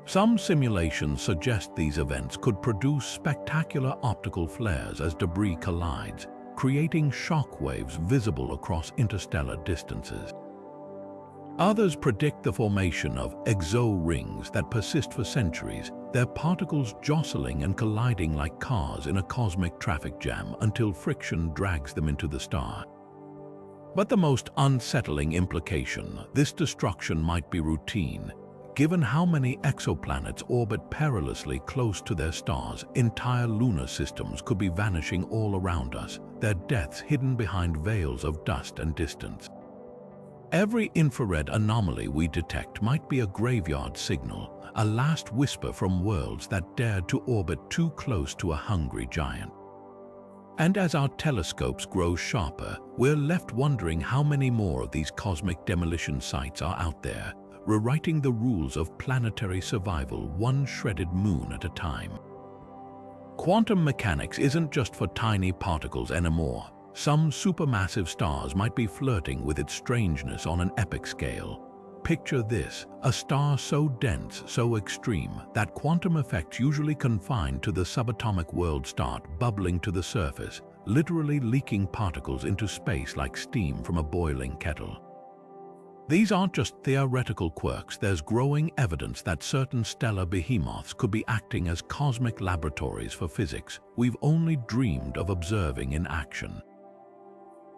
A: Some simulations suggest these events could produce spectacular optical flares as debris collides, creating shock waves visible across interstellar distances. Others predict the formation of exo-rings that persist for centuries, their particles jostling and colliding like cars in a cosmic traffic jam until friction drags them into the star. But the most unsettling implication, this destruction might be routine. Given how many exoplanets orbit perilously close to their stars, entire lunar systems could be vanishing all around us, their deaths hidden behind veils of dust and distance. Every infrared anomaly we detect might be a graveyard signal, a last whisper from worlds that dared to orbit too close to a hungry giant. And as our telescopes grow sharper, we're left wondering how many more of these cosmic demolition sites are out there, rewriting the rules of planetary survival one shredded moon at a time. Quantum mechanics isn't just for tiny particles anymore. Some supermassive stars might be flirting with its strangeness on an epic scale. Picture this, a star so dense, so extreme, that quantum effects usually confined to the subatomic world start bubbling to the surface, literally leaking particles into space like steam from a boiling kettle. These aren't just theoretical quirks, there's growing evidence that certain stellar behemoths could be acting as cosmic laboratories for physics we've only dreamed of observing in action.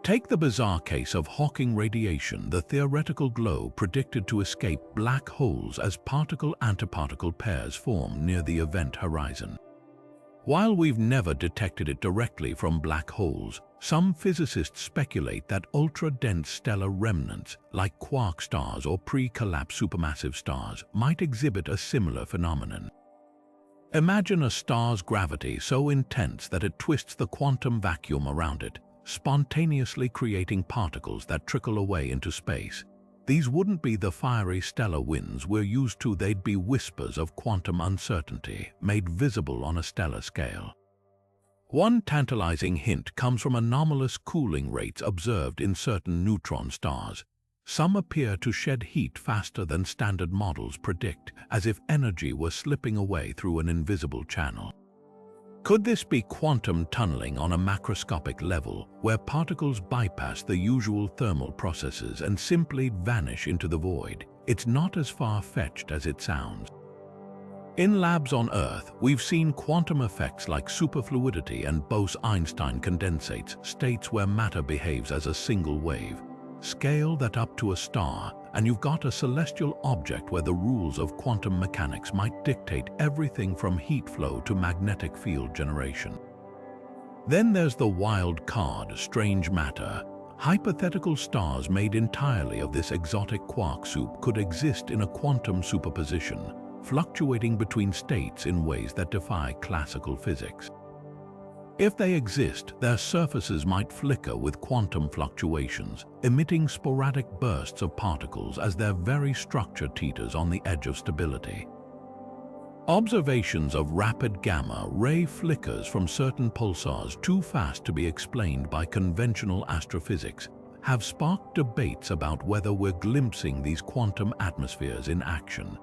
A: Take the bizarre case of Hawking radiation, the theoretical glow predicted to escape black holes as particle-antiparticle pairs form near the event horizon. While we've never detected it directly from black holes, some physicists speculate that ultra-dense stellar remnants, like quark stars or pre-collapse supermassive stars, might exhibit a similar phenomenon. Imagine a star's gravity so intense that it twists the quantum vacuum around it, spontaneously creating particles that trickle away into space. These wouldn't be the fiery stellar winds we're used to, they'd be whispers of quantum uncertainty, made visible on a stellar scale. One tantalizing hint comes from anomalous cooling rates observed in certain neutron stars. Some appear to shed heat faster than standard models predict, as if energy were slipping away through an invisible channel. Could this be quantum tunneling on a macroscopic level, where particles bypass the usual thermal processes and simply vanish into the void? It's not as far-fetched as it sounds. In labs on Earth, we've seen quantum effects like superfluidity and Bose-Einstein condensates, states where matter behaves as a single wave. Scale that up to a star, and you've got a celestial object where the rules of quantum mechanics might dictate everything from heat flow to magnetic field generation. Then there's the wild card, strange matter. Hypothetical stars made entirely of this exotic quark soup could exist in a quantum superposition, fluctuating between states in ways that defy classical physics. If they exist, their surfaces might flicker with quantum fluctuations, emitting sporadic bursts of particles as their very structure teeters on the edge of stability. Observations of rapid gamma-ray flickers from certain pulsars too fast to be explained by conventional astrophysics have sparked debates about whether we're glimpsing these quantum atmospheres in action.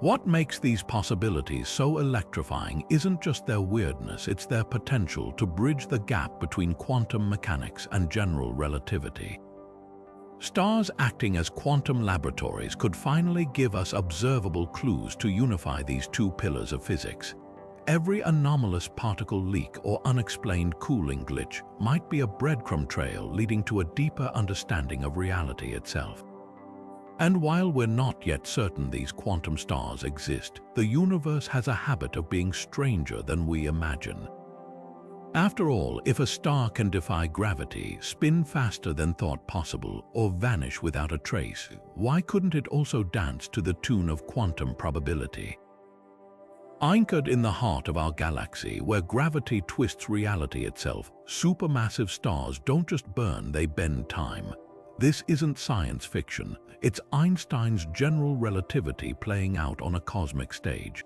A: What makes these possibilities so electrifying isn't just their weirdness, it's their potential to bridge the gap between quantum mechanics and general relativity. Stars acting as quantum laboratories could finally give us observable clues to unify these two pillars of physics. Every anomalous particle leak or unexplained cooling glitch might be a breadcrumb trail leading to a deeper understanding of reality itself. And while we're not yet certain these quantum stars exist, the universe has a habit of being stranger than we imagine. After all, if a star can defy gravity, spin faster than thought possible, or vanish without a trace, why couldn't it also dance to the tune of quantum probability? Anchored in the heart of our galaxy, where gravity twists reality itself, supermassive stars don't just burn, they bend time. This isn't science fiction, it's Einstein's general relativity playing out on a cosmic stage.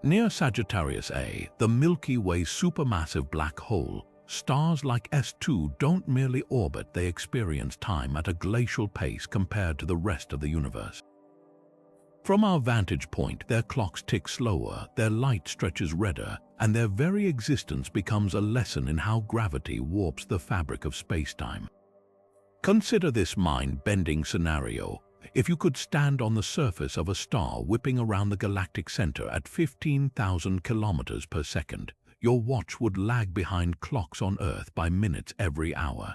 A: Near Sagittarius A, the Milky Way's supermassive black hole, stars like S2 don't merely orbit, they experience time at a glacial pace compared to the rest of the universe. From our vantage point, their clocks tick slower, their light stretches redder, and their very existence becomes a lesson in how gravity warps the fabric of space-time. Consider this mind-bending scenario. If you could stand on the surface of a star whipping around the galactic center at 15,000 kilometers per second, your watch would lag behind clocks on Earth by minutes every hour.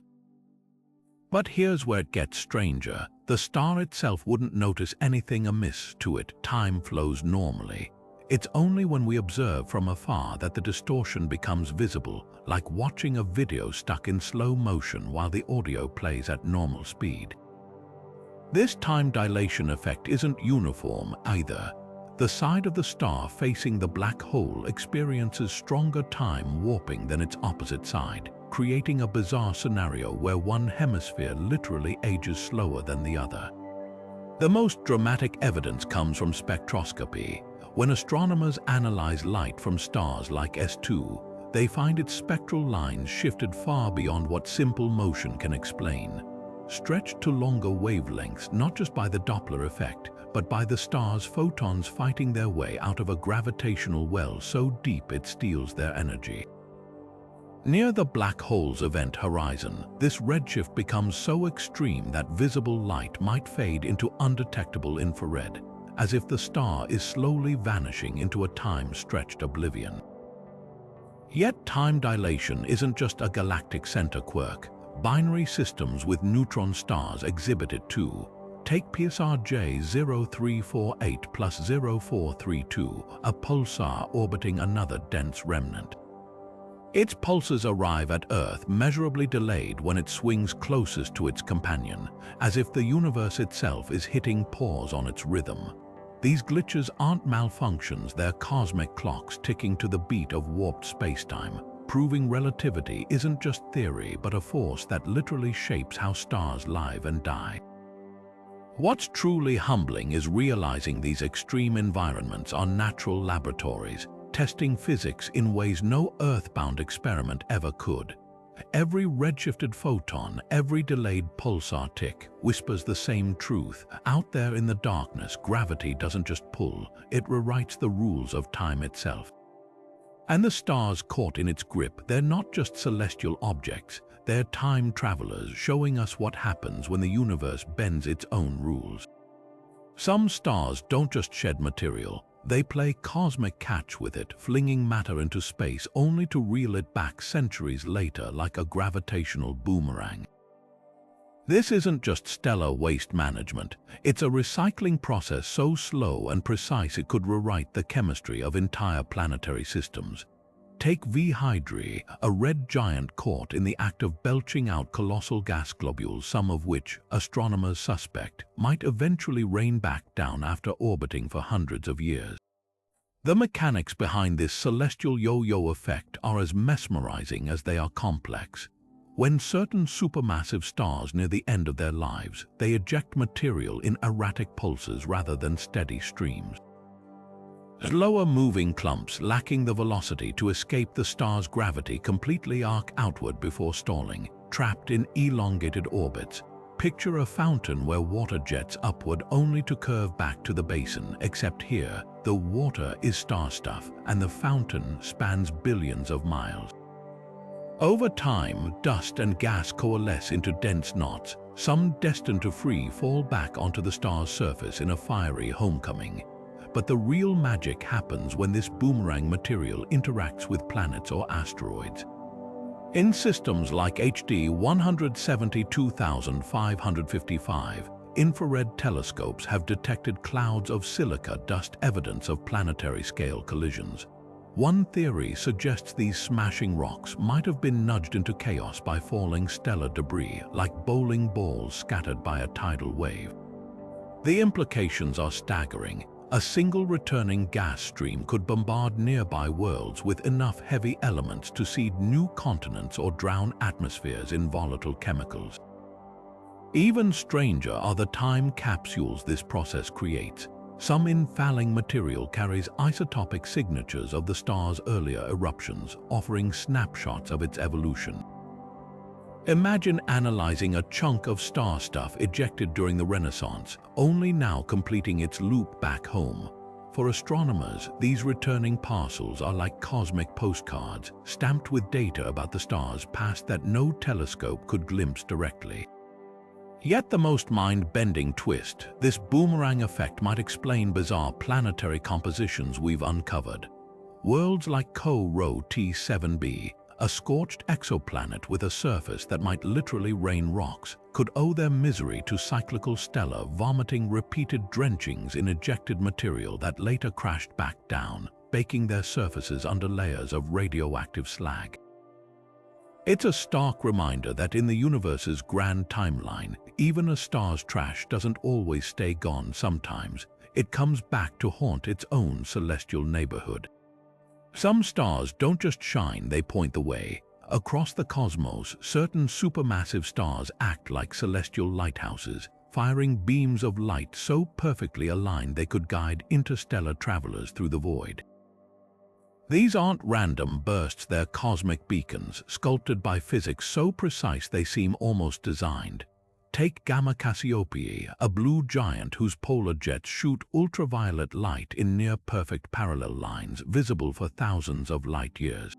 A: But here's where it gets stranger. The star itself wouldn't notice anything amiss to it. Time flows normally. It's only when we observe from afar that the distortion becomes visible, like watching a video stuck in slow motion while the audio plays at normal speed. This time dilation effect isn't uniform either. The side of the star facing the black hole experiences stronger time warping than its opposite side, creating a bizarre scenario where one hemisphere literally ages slower than the other. The most dramatic evidence comes from spectroscopy. When astronomers analyze light from stars like S2, they find its spectral lines shifted far beyond what simple motion can explain, stretched to longer wavelengths not just by the Doppler effect, but by the star's photons fighting their way out of a gravitational well so deep it steals their energy. Near the black hole's event horizon, this redshift becomes so extreme that visible light might fade into undetectable infrared, as if the star is slowly vanishing into a time-stretched oblivion. Yet time dilation isn't just a galactic center quirk. Binary systems with neutron stars exhibit it too. Take PSR J0348 plus 0432, a pulsar orbiting another dense remnant. Its pulses arrive at Earth measurably delayed when it swings closest to its companion, as if the universe itself is hitting pause on its rhythm. These glitches aren't malfunctions, they're cosmic clocks ticking to the beat of warped spacetime, proving relativity isn't just theory but a force that literally shapes how stars live and die. What's truly humbling is realizing these extreme environments are natural laboratories, testing physics in ways no Earth-bound experiment ever could. Every redshifted photon, every delayed pulsar tick, whispers the same truth. Out there in the darkness, gravity doesn't just pull, it rewrites the rules of time itself. And the stars caught in its grip, they're not just celestial objects, they're time travelers showing us what happens when the universe bends its own rules. Some stars don't just shed material, they play cosmic catch with it, flinging matter into space only to reel it back centuries later like a gravitational boomerang. This isn't just stellar waste management, it's a recycling process so slow and precise it could rewrite the chemistry of entire planetary systems. Take V Hydrae, a red giant caught in the act of belching out colossal gas globules, some of which astronomers suspect might eventually rain back down after orbiting for hundreds of years. The mechanics behind this celestial yo-yo effect are as mesmerizing as they are complex. When certain supermassive stars near the end of their lives, they eject material in erratic pulses rather than steady streams. Slower-moving clumps lacking the velocity to escape the star's gravity completely arc outward before stalling, trapped in elongated orbits. Picture a fountain where water jets upward only to curve back to the basin, except here, the water is star stuff and the fountain spans billions of miles. Over time, dust and gas coalesce into dense knots, some destined to free fall back onto the star's surface in a fiery homecoming. But the real magic happens when this boomerang material interacts with planets or asteroids. In systems like HD 172555, infrared telescopes have detected clouds of silica dust, evidence of planetary-scale collisions. One theory suggests these smashing rocks might have been nudged into chaos by falling stellar debris, like bowling balls scattered by a tidal wave. The implications are staggering. A single returning gas stream could bombard nearby worlds with enough heavy elements to seed new continents or drown atmospheres in volatile chemicals. Even stranger are the time capsules this process creates. Some infalling material carries isotopic signatures of the star's earlier eruptions, offering snapshots of its evolution. Imagine analyzing a chunk of star stuff ejected during the Renaissance, only now completing its loop back home. For astronomers, these returning parcels are like cosmic postcards, stamped with data about the stars past that no telescope could glimpse directly. Yet the most mind-bending twist, this boomerang effect might explain bizarre planetary compositions we've uncovered. Worlds like Co-Rho T7b, a scorched exoplanet with a surface that might literally rain rocks, could owe their misery to cyclical stellar vomiting repeated drenchings in ejected material that later crashed back down, baking their surfaces under layers of radioactive slag. It's a stark reminder that in the universe's grand timeline, even a star's trash doesn't always stay gone. Sometimes it comes back to haunt its own celestial neighborhood. Some stars don't just shine, they point the way. Across the cosmos, certain supermassive stars act like celestial lighthouses, firing beams of light so perfectly aligned they could guide interstellar travelers through the void. These aren't random bursts, they're cosmic beacons, sculpted by physics so precise they seem almost designed. Take Gamma Cassiopeiae, a blue giant whose polar jets shoot ultraviolet light in near-perfect parallel lines visible for thousands of light years.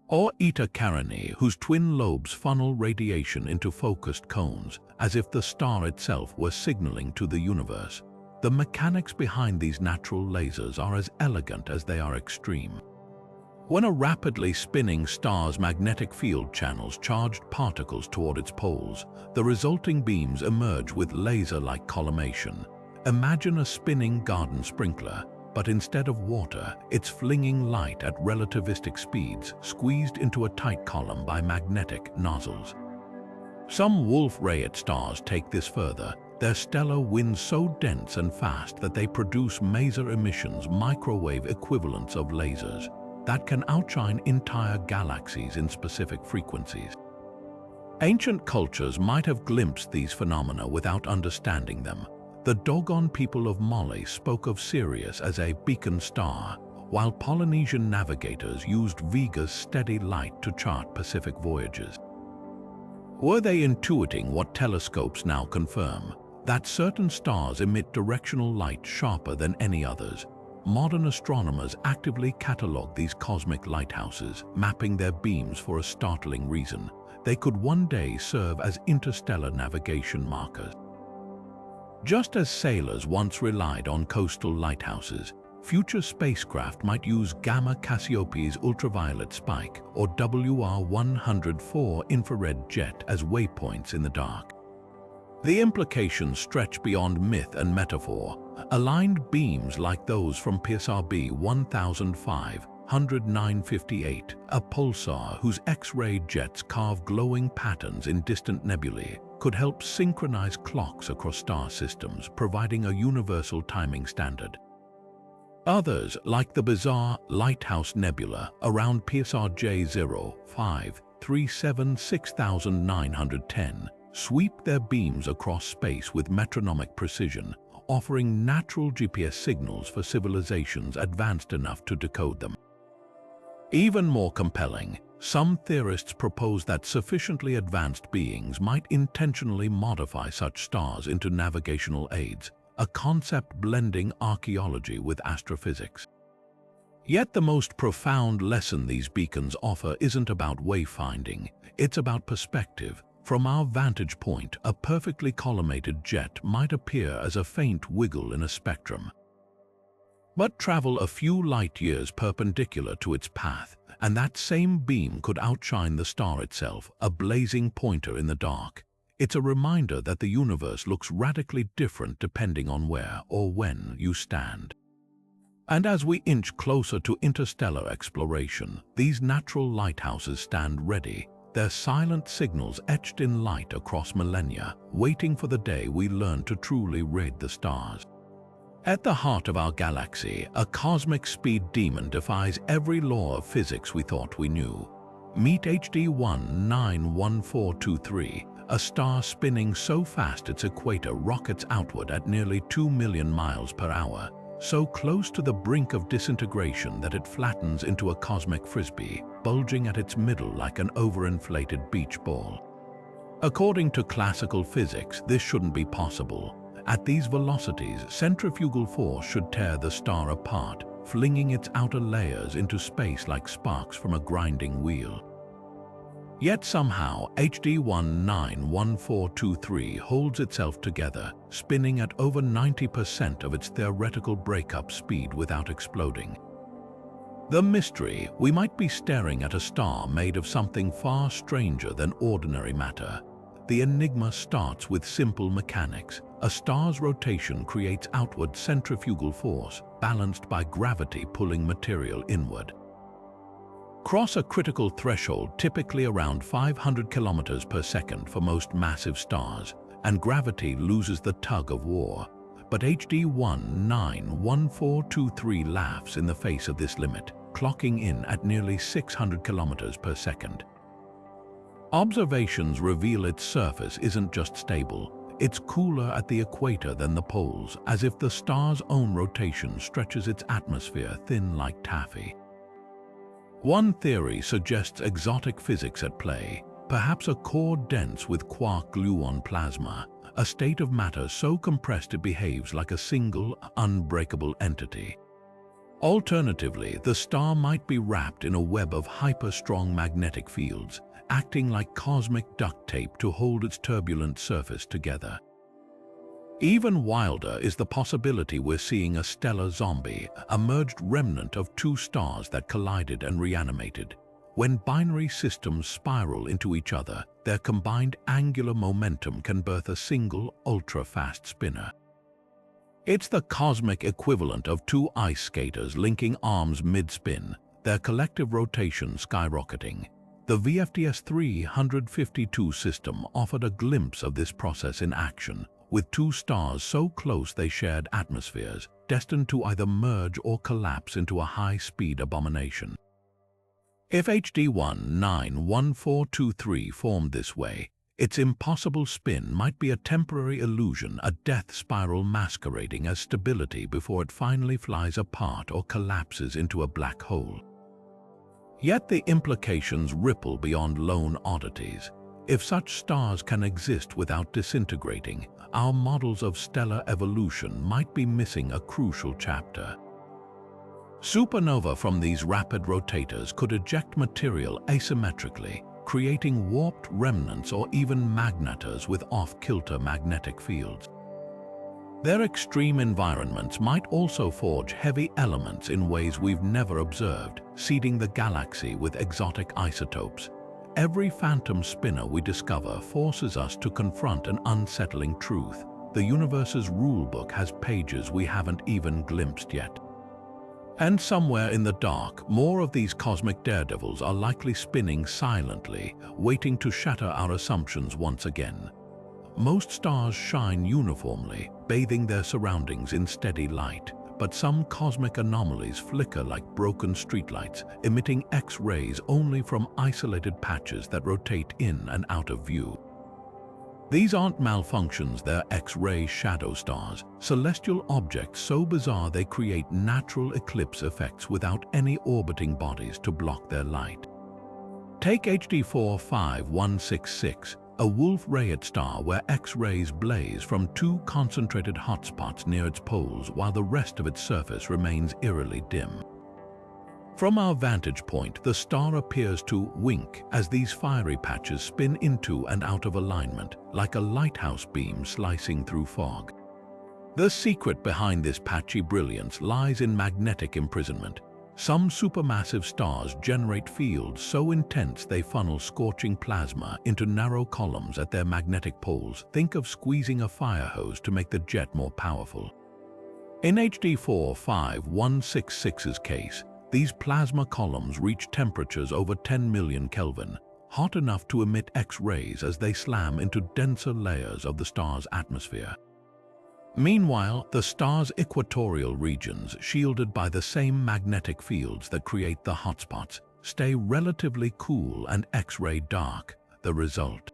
A: Or Eta Carinae, whose twin lobes funnel radiation into focused cones, as if the star itself were signaling to the universe. The mechanics behind these natural lasers are as elegant as they are extreme. When a rapidly spinning star's magnetic field channels charged particles toward its poles, the resulting beams emerge with laser-like collimation. Imagine a spinning garden sprinkler, but instead of water, it's flinging light at relativistic speeds, squeezed into a tight column by magnetic nozzles. Some Wolf-Rayet stars take this further, Their stellar winds so dense and fast that they produce maser emissions, microwave equivalents of lasers, that can outshine entire galaxies in specific frequencies. Ancient cultures might have glimpsed these phenomena without understanding them. The Dogon people of Mali spoke of Sirius as a beacon star, while Polynesian navigators used Vega's steady light to chart Pacific voyages. Were they intuiting what telescopes now confirm? That certain stars emit directional light sharper than any others. Modern astronomers actively catalog these cosmic lighthouses, mapping their beams for a startling reason. They could one day serve as interstellar navigation markers. Just as sailors once relied on coastal lighthouses, future spacecraft might use Gamma Cassiopeia's ultraviolet spike or WR-104 infrared jet as waypoints in the dark. The implications stretch beyond myth and metaphor. Aligned beams like those from PSRB 1005-10958, a pulsar whose X-ray jets carve glowing patterns in distant nebulae, could help synchronize clocks across star systems, providing a universal timing standard. Others, like the bizarre Lighthouse Nebula around PSR J05-376,910, sweep their beams across space with metronomic precision, offering natural GPS signals for civilizations advanced enough to decode them. Even more compelling, some theorists propose that sufficiently advanced beings might intentionally modify such stars into navigational aids, a concept blending archaeology with astrophysics. Yet the most profound lesson these beacons offer isn't about wayfinding, it's about perspective. From our vantage point, a perfectly collimated jet might appear as a faint wiggle in a spectrum. But travel a few light years perpendicular to its path, and that same beam could outshine the star itself, a blazing pointer in the dark. It's a reminder that the universe looks radically different depending on where or when you stand. And as we inch closer to interstellar exploration, these natural lighthouses stand ready, their silent signals etched in light across millennia, waiting for the day we learn to truly read the stars. At the heart of our galaxy, a cosmic speed demon defies every law of physics we thought we knew. Meet HD 191423, a star spinning so fast its equator rockets outward at nearly 2 million miles per hour, so close to the brink of disintegration that it flattens into a cosmic frisbee, bulging at its middle like an overinflated beach ball. According to classical physics, this shouldn't be possible. At these velocities, centrifugal force should tear the star apart, flinging its outer layers into space like sparks from a grinding wheel. Yet somehow, HD 191423 holds itself together, spinning at over 90% of its theoretical breakup speed without exploding. The mystery: we might be staring at a star made of something far stranger than ordinary matter. The enigma starts with simple mechanics. A star's rotation creates outward centrifugal force, balanced by gravity pulling material inward. Cross a critical threshold, typically around 500 kilometers per second for most massive stars, and gravity loses the tug of war. But HD 191423 laughs in the face of this limit, clocking in at nearly 600 kilometers per second. Observations reveal its surface isn't just stable, it's cooler at the equator than the poles, as if the star's own rotation stretches its atmosphere thin like taffy. One theory suggests exotic physics at play, perhaps a core dense with quark-gluon plasma, a state of matter so compressed it behaves like a single, unbreakable entity. Alternatively, the star might be wrapped in a web of hyper-strong magnetic fields, acting like cosmic duct tape to hold its turbulent surface together. Even wilder is the possibility we're seeing a stellar zombie, a merged remnant of two stars that collided and reanimated. When binary systems spiral into each other, their combined angular momentum can birth a single, ultra-fast spinner. It's the cosmic equivalent of two ice skaters linking arms mid-spin, their collective rotation skyrocketing. The VFDS 352 system offered a glimpse of this process in action, with two stars so close they shared atmospheres, destined to either merge or collapse into a high-speed abomination. If HD 191423 formed this way, its impossible spin might be a temporary illusion, a death spiral masquerading as stability before it finally flies apart or collapses into a black hole. Yet the implications ripple beyond lone oddities. If such stars can exist without disintegrating, our models of stellar evolution might be missing a crucial chapter. Supernova from these rapid rotators could eject material asymmetrically, creating warped remnants or even magnetars with off-kilter magnetic fields. Their extreme environments might also forge heavy elements in ways we've never observed, seeding the galaxy with exotic isotopes. Every phantom spinner we discover forces us to confront an unsettling truth. The universe's rulebook has pages we haven't even glimpsed yet. And somewhere in the dark, more of these cosmic daredevils are likely spinning silently, waiting to shatter our assumptions once again. Most stars shine uniformly, bathing their surroundings in steady light, but some cosmic anomalies flicker like broken streetlights, emitting X-rays only from isolated patches that rotate in and out of view. These aren't malfunctions, they're X-ray shadow stars, celestial objects so bizarre they create natural eclipse effects without any orbiting bodies to block their light. Take HD 45166, a Wolf-Rayet star where X-rays blaze from two concentrated hotspots near its poles while the rest of its surface remains eerily dim. From our vantage point, the star appears to wink as these fiery patches spin into and out of alignment, like a lighthouse beam slicing through fog. The secret behind this patchy brilliance lies in magnetic imprisonment. Some supermassive stars generate fields so intense they funnel scorching plasma into narrow columns at their magnetic poles. Think of squeezing a fire hose to make the jet more powerful. In HD 45166's case, these plasma columns reach temperatures over 10 million Kelvin, hot enough to emit X-rays as they slam into denser layers of the star's atmosphere. Meanwhile, the star's equatorial regions, shielded by the same magnetic fields that create the hotspots, stay relatively cool and X-ray dark. The result: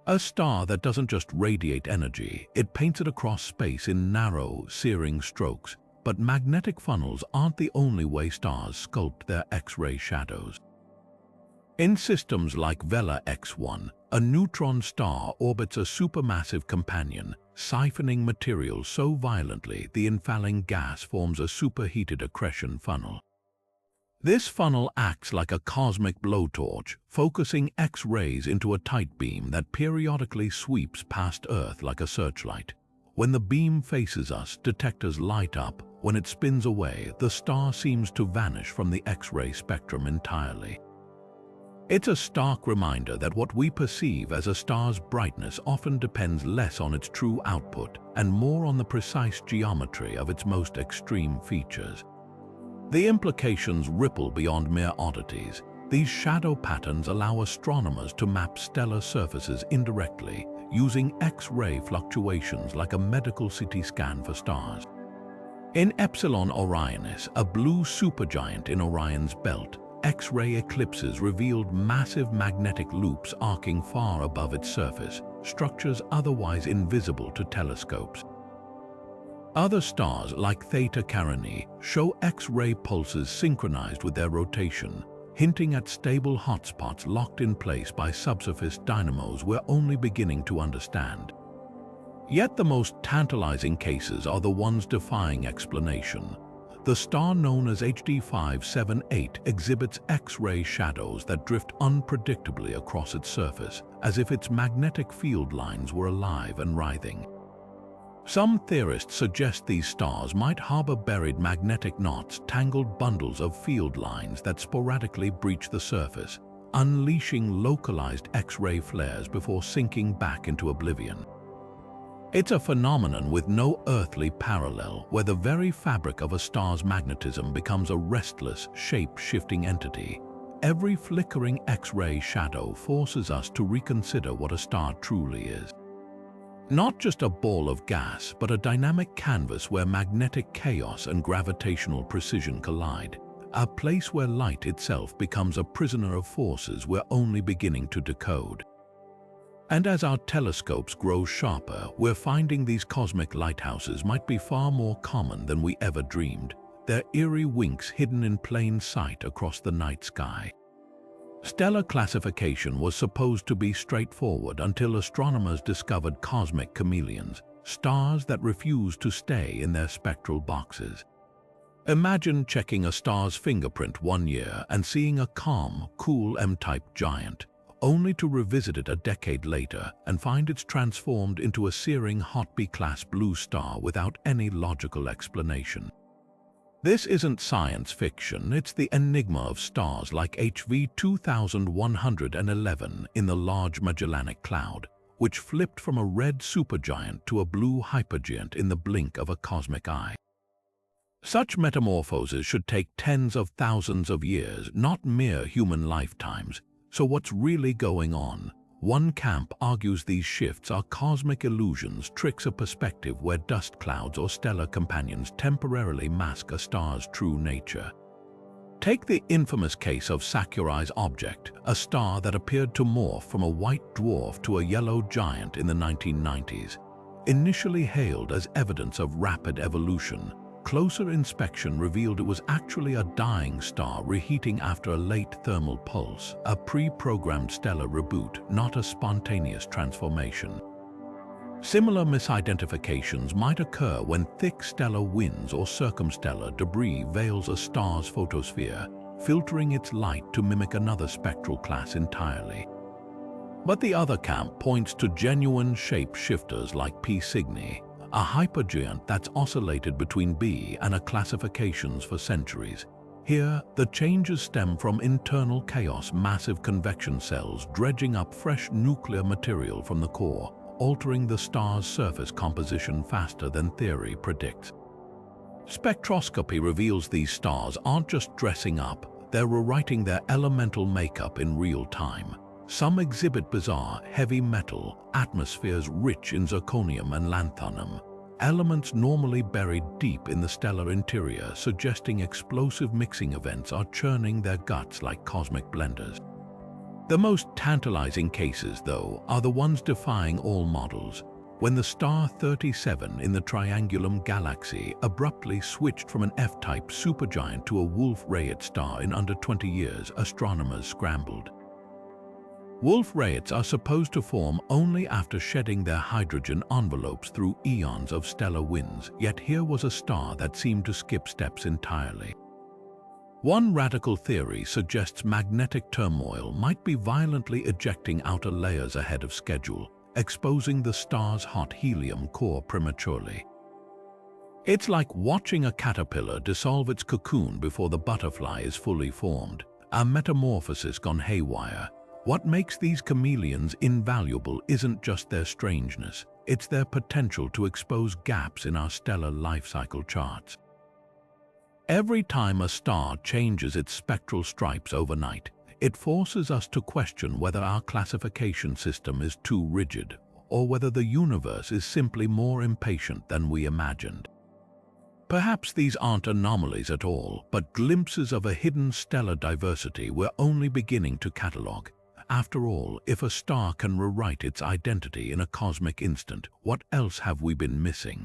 A: a star that doesn't just radiate energy, it paints it across space in narrow, searing strokes. But magnetic funnels aren't the only way stars sculpt their X-ray shadows. In systems like Vela X1, a neutron star orbits a supermassive companion, siphoning material so violently the infalling gas forms a superheated accretion funnel. This funnel acts like a cosmic blowtorch, focusing X-rays into a tight beam that periodically sweeps past Earth like a searchlight. When the beam faces us, detectors light up. When it spins away, the star seems to vanish from the X-ray spectrum entirely. It's a stark reminder that what we perceive as a star's brightness often depends less on its true output and more on the precise geometry of its most extreme features. The implications ripple beyond mere oddities. These shadow patterns allow astronomers to map stellar surfaces indirectly, using X-ray fluctuations like a medical CT scan for stars. In Epsilon Orionis, a blue supergiant in Orion's belt, X-ray eclipses revealed massive magnetic loops arcing far above its surface, structures otherwise invisible to telescopes. Other stars, like Eta Carinae, show X-ray pulses synchronized with their rotation, hinting at stable hotspots locked in place by subsurface dynamos we're only beginning to understand. Yet the most tantalizing cases are the ones defying explanation. The star known as HD 578 exhibits X-ray shadows that drift unpredictably across its surface, as if its magnetic field lines were alive and writhing. Some theorists suggest these stars might harbor buried magnetic knots, tangled bundles of field lines that sporadically breach the surface, unleashing localized X-ray flares before sinking back into oblivion. It's a phenomenon with no earthly parallel, where the very fabric of a star's magnetism becomes a restless, shape-shifting entity. Every flickering X-ray shadow forces us to reconsider what a star truly is. Not just a ball of gas, but a dynamic canvas where magnetic chaos and gravitational precision collide, a place where light itself becomes a prisoner of forces we're only beginning to decode. And as our telescopes grow sharper, we're finding these cosmic lighthouses might be far more common than we ever dreamed, their eerie winks hidden in plain sight across the night sky. Stellar classification was supposed to be straightforward until astronomers discovered cosmic chameleons, stars that refuse to stay in their spectral boxes. Imagine checking a star's fingerprint one year and seeing a calm, cool M-type giant, only to revisit it a decade later and find it's transformed into a searing hot B-class blue star without any logical explanation. This isn't science fiction, it's the enigma of stars like HV 2111 in the Large Magellanic Cloud, which flipped from a red supergiant to a blue hypergiant in the blink of a cosmic eye. Such metamorphoses should take tens of thousands of years, not mere human lifetimes. So what's really going on? One camp argues these shifts are cosmic illusions, tricks of perspective where dust clouds or stellar companions temporarily mask a star's true nature. Take the infamous case of Sakurai's object, a star that appeared to morph from a white dwarf to a yellow giant in the 1990s. Initially hailed as evidence of rapid evolution, closer inspection revealed it was actually a dying star reheating after a late thermal pulse, a pre-programmed stellar reboot, not a spontaneous transformation. Similar misidentifications might occur when thick stellar winds or circumstellar debris veils a star's photosphere, filtering its light to mimic another spectral class entirely. But the other camp points to genuine shape-shifters like P Cygni, a hypergiant that's oscillated between B and A classifications for centuries. Here, the changes stem from internal chaos, massive convection cells dredging up fresh nuclear material from the core, altering the star's surface composition faster than theory predicts. Spectroscopy reveals these stars aren't just dressing up, they're rewriting their elemental makeup in real time. Some exhibit bizarre, heavy metal, atmospheres rich in zirconium and lanthanum, elements normally buried deep in the stellar interior, suggesting explosive mixing events are churning their guts like cosmic blenders. The most tantalizing cases, though, are the ones defying all models. When the star 37 in the Triangulum Galaxy abruptly switched from an F-type supergiant to a Wolf-Rayet star in under 20 years, astronomers scrambled. Wolf-Rayets are supposed to form only after shedding their hydrogen envelopes through eons of stellar winds, yet here was a star that seemed to skip steps entirely. One radical theory suggests magnetic turmoil might be violently ejecting outer layers ahead of schedule, exposing the star's hot helium core prematurely. It's like watching a caterpillar dissolve its cocoon before the butterfly is fully formed, a metamorphosis gone haywire. What makes these chameleons invaluable isn't just their strangeness, it's their potential to expose gaps in our stellar life cycle charts. Every time a star changes its spectral stripes overnight, it forces us to question whether our classification system is too rigid, or whether the universe is simply more impatient than we imagined. Perhaps these aren't anomalies at all, but glimpses of a hidden stellar diversity we're only beginning to catalogue. After all, if a star can rewrite its identity in a cosmic instant, what else have we been missing?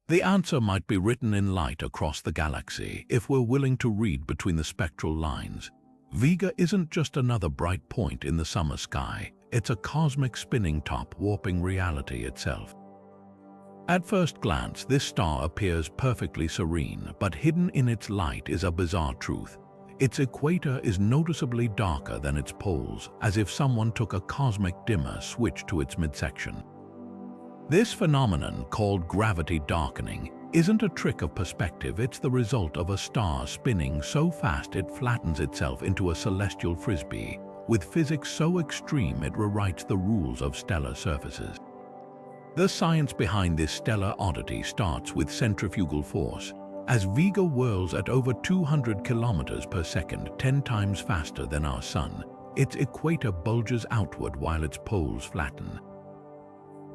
A: The answer might be written in light across the galaxy if we're willing to read between the spectral lines. Vega isn't just another bright point in the summer sky, it's a cosmic spinning top warping reality itself. At first glance, this star appears perfectly serene, but hidden in its light is a bizarre truth. Its equator is noticeably darker than its poles, as if someone took a cosmic dimmer switch to its midsection. This phenomenon, called gravity darkening, isn't a trick of perspective, it's the result of a star spinning so fast it flattens itself into a celestial frisbee, with physics so extreme it rewrites the rules of stellar surfaces. The science behind this stellar oddity starts with centrifugal force. As Vega whirls at over 200 kilometers per second, 10 times faster than our Sun, its equator bulges outward while its poles flatten.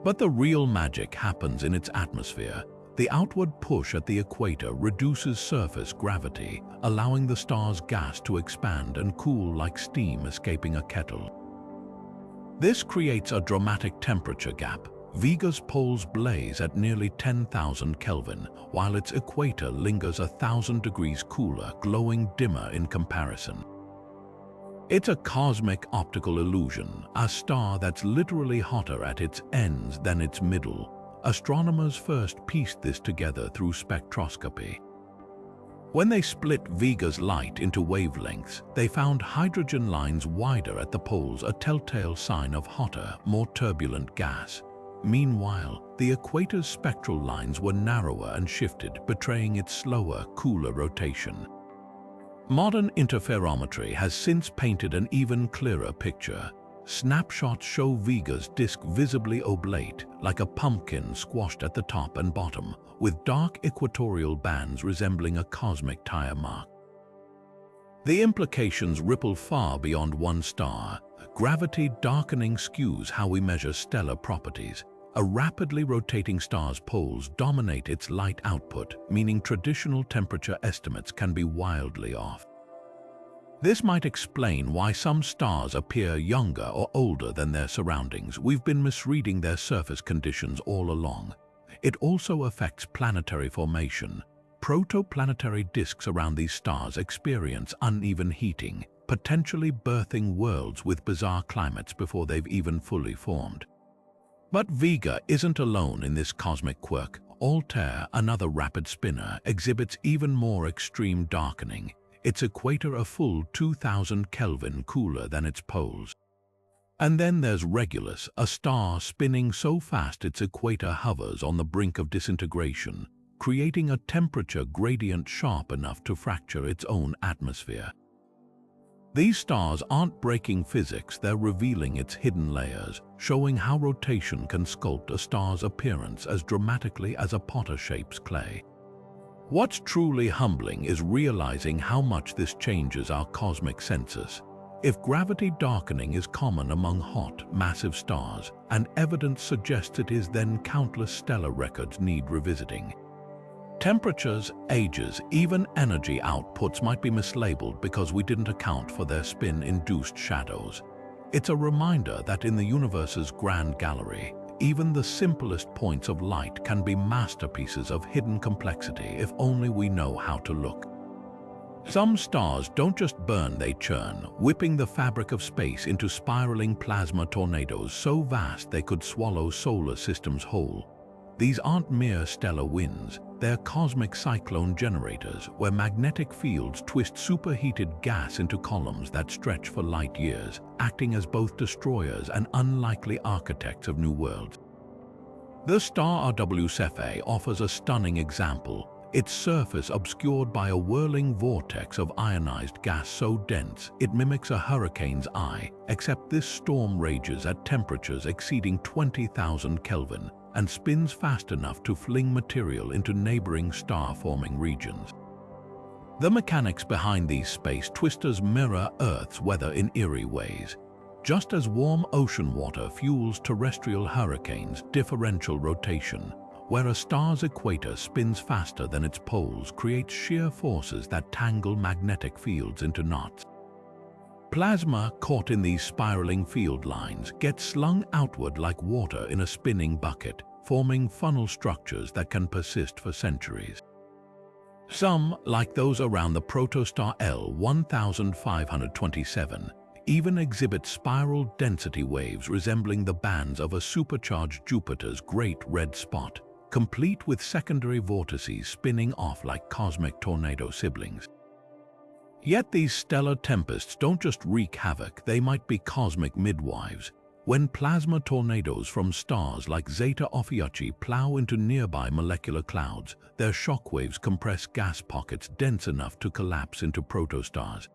A: But the real magic happens in its atmosphere. The outward push at the equator reduces surface gravity, allowing the star's gas to expand and cool like steam escaping a kettle. This creates a dramatic temperature gap. Vega's poles blaze at nearly 10,000 Kelvin, while its equator lingers 1,000 degrees cooler, glowing dimmer in comparison. It's a cosmic optical illusion, a star that's literally hotter at its ends than its middle. Astronomers first pieced this together through spectroscopy. When they split Vega's light into wavelengths, they found hydrogen lines wider at the poles, a telltale sign of hotter, more turbulent gas. Meanwhile, the equator's spectral lines were narrower and shifted, betraying its slower, cooler rotation. Modern interferometry has since painted an even clearer picture. Snapshots show Vega's disk visibly oblate, like a pumpkin squashed at the top and bottom, with dark equatorial bands resembling a cosmic tire mark. The implications ripple far beyond one star. Gravity darkening skews how we measure stellar properties. A rapidly rotating star's poles dominate its light output, meaning traditional temperature estimates can be wildly off. This might explain why some stars appear younger or older than their surroundings. We've been misreading their surface conditions all along. It also affects planetary formation. Protoplanetary disks around these stars experience uneven heating, potentially birthing worlds with bizarre climates before they've even fully formed. But Vega isn't alone in this cosmic quirk. Altair, another rapid spinner, exhibits even more extreme darkening. Its equator a full 2,000 Kelvin cooler than its poles. And then there's Regulus, a star spinning so fast its equator hovers on the brink of disintegration, creating a temperature gradient sharp enough to fracture its own atmosphere. These stars aren't breaking physics, they're revealing its hidden layers, showing how rotation can sculpt a star's appearance as dramatically as a potter shapes clay. What's truly humbling is realizing how much this changes our cosmic census. If gravity darkening is common among hot, massive stars, and evidence suggests it is, then countless stellar records need revisiting. Temperatures, ages, even energy outputs might be mislabeled because we didn't account for their spin-induced shadows. It's a reminder that in the universe's grand gallery, even the simplest points of light can be masterpieces of hidden complexity if only we know how to look. Some stars don't just burn, they churn, whipping the fabric of space into spiraling plasma tornadoes so vast they could swallow solar systems whole. These aren't mere stellar winds, they're cosmic cyclone generators where magnetic fields twist superheated gas into columns that stretch for light years, acting as both destroyers and unlikely architects of new worlds. The star JWST offers a stunning example, its surface obscured by a whirling vortex of ionized gas so dense it mimics a hurricane's eye, except this storm rages at temperatures exceeding 20,000 Kelvin and spins fast enough to fling material into neighboring star-forming regions. The mechanics behind these space twisters mirror Earth's weather in eerie ways. Just as warm ocean water fuels terrestrial hurricanes, differential rotation, where a star's equator spins faster than its poles, creates shear forces that tangle magnetic fields into knots. Plasma caught in these spiraling field lines gets slung outward like water in a spinning bucket, forming funnel structures that can persist for centuries. Some, like those around the protostar L1527, even exhibit spiral density waves resembling the bands of a supercharged Jupiter's great red spot, complete with secondary vortices spinning off like cosmic tornado siblings. Yet these stellar tempests don't just wreak havoc, they might be cosmic midwives. When plasma tornadoes from stars like Zeta Ophiuchi plow into nearby molecular clouds, their shockwaves compress gas pockets dense enough to collapse into protostars.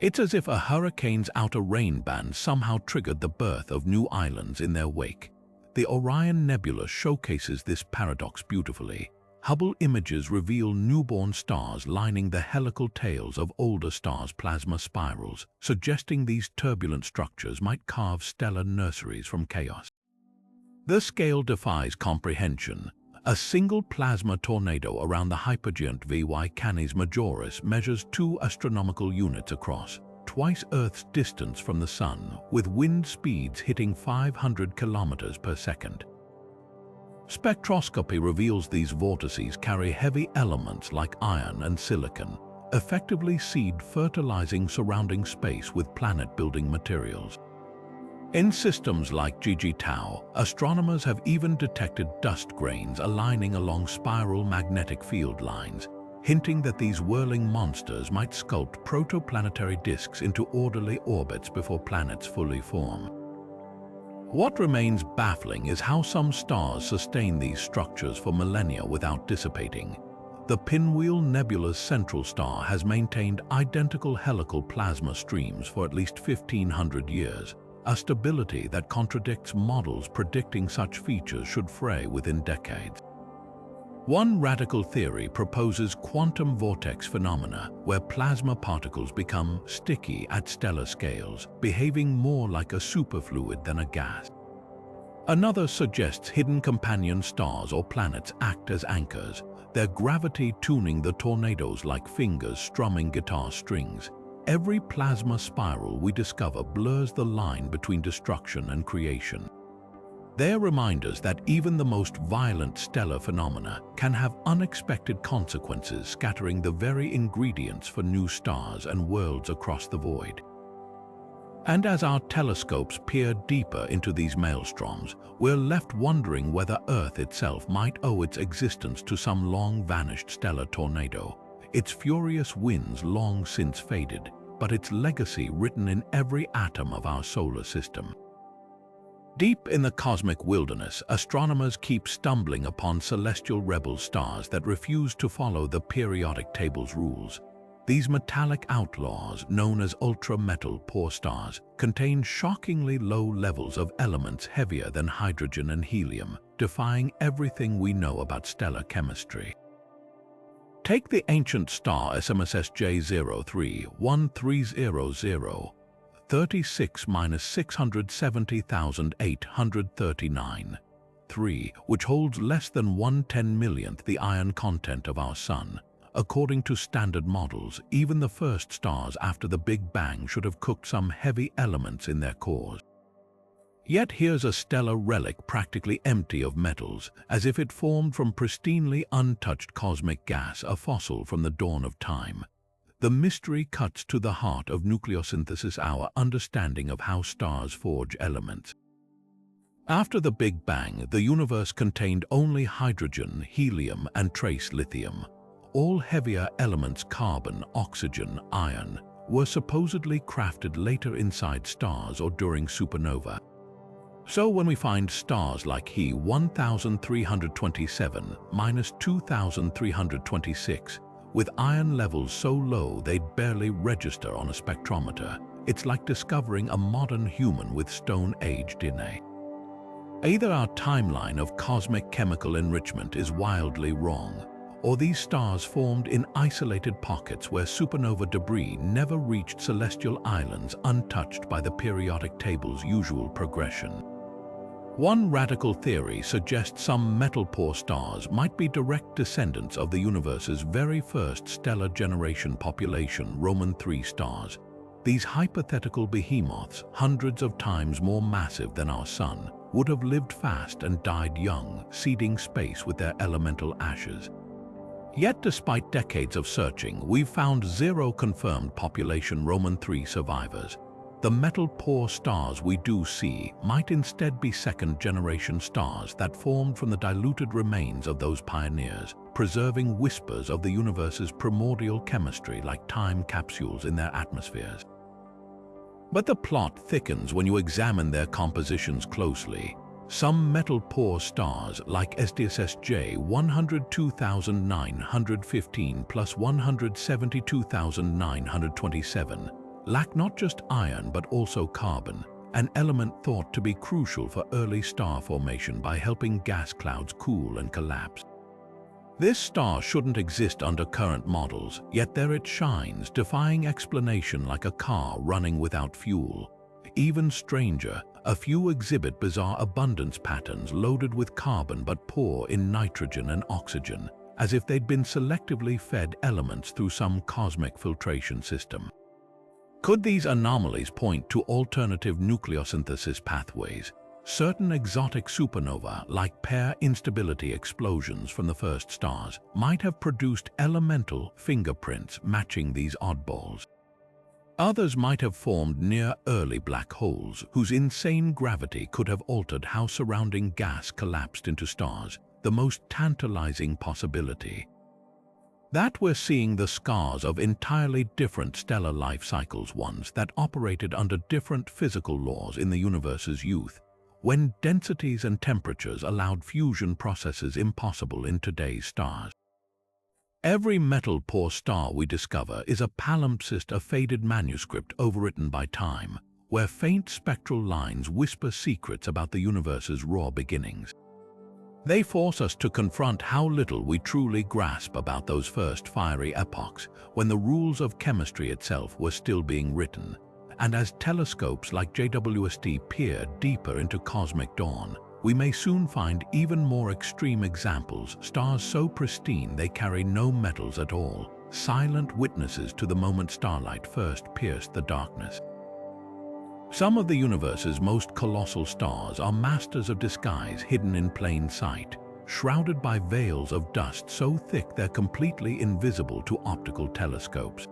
A: It's as if a hurricane's outer rain band somehow triggered the birth of new islands in their wake. The Orion Nebula showcases this paradox beautifully. Hubble images reveal newborn stars lining the helical tails of older stars' plasma spirals, suggesting these turbulent structures might carve stellar nurseries from chaos. The scale defies comprehension. A single plasma tornado around the hypergiant VY Canis Majoris measures 2 astronomical units across, twice Earth's distance from the Sun, with wind speeds hitting 500 kilometers per second. Spectroscopy reveals these vortices carry heavy elements like iron and silicon, effectively seed-fertilizing surrounding space with planet-building materials. In systems like GG Tau, astronomers have even detected dust grains aligning along spiral magnetic field lines, hinting that these whirling monsters might sculpt protoplanetary disks into orderly orbits before planets fully form. What remains baffling is how some stars sustain these structures for millennia without dissipating. The Pinwheel Nebula's central star has maintained identical helical plasma streams for at least 1,500 years, a stability that contradicts models predicting such features should fray within decades. One radical theory proposes quantum vortex phenomena, where plasma particles become sticky at stellar scales, behaving more like a superfluid than a gas. Another suggests hidden companion stars or planets act as anchors, their gravity tuning the tornadoes like fingers strumming guitar strings. Every plasma spiral we discover blurs the line between destruction and creation. They're reminders that even the most violent stellar phenomena can have unexpected consequences, scattering the very ingredients for new stars and worlds across the void. And as our telescopes peer deeper into these maelstroms, we're left wondering whether Earth itself might owe its existence to some long-vanished stellar tornado, its furious winds long since faded, but its legacy written in every atom of our solar system. Deep in the cosmic wilderness, astronomers keep stumbling upon celestial rebel stars that refuse to follow the periodic table's rules. These metallic outlaws, known as ultra-metal poor stars, contain shockingly low levels of elements heavier than hydrogen and helium, defying everything we know about stellar chemistry. Take the ancient star SMSS J031300, 36-670,839, 3, which holds less than 1/10,000,000th the iron content of our Sun. According to standard models, even the first stars after the Big Bang should have cooked some heavy elements in their cores. Yet here's a stellar relic practically empty of metals, as if it formed from pristinely untouched cosmic gas, a fossil from the dawn of time. The mystery cuts to the heart of nucleosynthesis, our understanding of how stars forge elements. After the Big Bang, the universe contained only hydrogen, helium, and trace lithium. All heavier elements, carbon, oxygen, iron, were supposedly crafted later inside stars or during supernova. So when we find stars like He 1327-2326, with iron levels so low they'd barely register on a spectrometer, it's like discovering a modern human with Stone Age DNA. Either our timeline of cosmic chemical enrichment is wildly wrong, or these stars formed in isolated pockets where supernova debris never reached celestial islands untouched by the periodic table's usual progression. One radical theory suggests some metal-poor stars might be direct descendants of the universe's very first stellar generation population, Roman III stars. These hypothetical behemoths, hundreds of times more massive than our Sun, would have lived fast and died young, seeding space with their elemental ashes. Yet despite decades of searching, we've found 0 confirmed population Roman III survivors. The metal-poor stars we do see might instead be second-generation stars that formed from the diluted remains of those pioneers, preserving whispers of the universe's primordial chemistry like time capsules in their atmospheres. But the plot thickens when you examine their compositions closely. Some metal-poor stars, like SDSS J102,915 plus 172,927, lack not just iron but also carbon, an element thought to be crucial for early star formation by helping gas clouds cool and collapse. This star shouldn't exist under current models, yet there it shines, defying explanation like a car running without fuel. even stranger, a few exhibit bizarre abundance patterns loaded with carbon but poor in nitrogen and oxygen, as if they'd been selectively fed elements through some cosmic filtration system. Could these anomalies point to alternative nucleosynthesis pathways? Certain exotic supernova, like pair instability explosions from the first stars, might have produced elemental fingerprints matching these oddballs. Others might have formed near early black holes, whose insane gravity could have altered how surrounding gas collapsed into stars, the most tantalizing possibility. That we're seeing the scars of entirely different stellar life cycles, ones that operated under different physical laws in the universe's youth, when densities and temperatures allowed fusion processes impossible in today's stars. Every metal-poor star we discover is a palimpsest, a faded manuscript overwritten by time, where faint spectral lines whisper secrets about the universe's raw beginnings. They force us to confront how little we truly grasp about those first fiery epochs, when the rules of chemistry itself were still being written. And as telescopes like JWST peer deeper into cosmic dawn, we may soon find even more extreme examples, stars so pristine they carry no metals at all, silent witnesses to the moment starlight first pierced the darkness. Some of the universe's most colossal stars are masters of disguise, hidden in plain sight, shrouded by veils of dust so thick they're completely invisible to optical telescopes.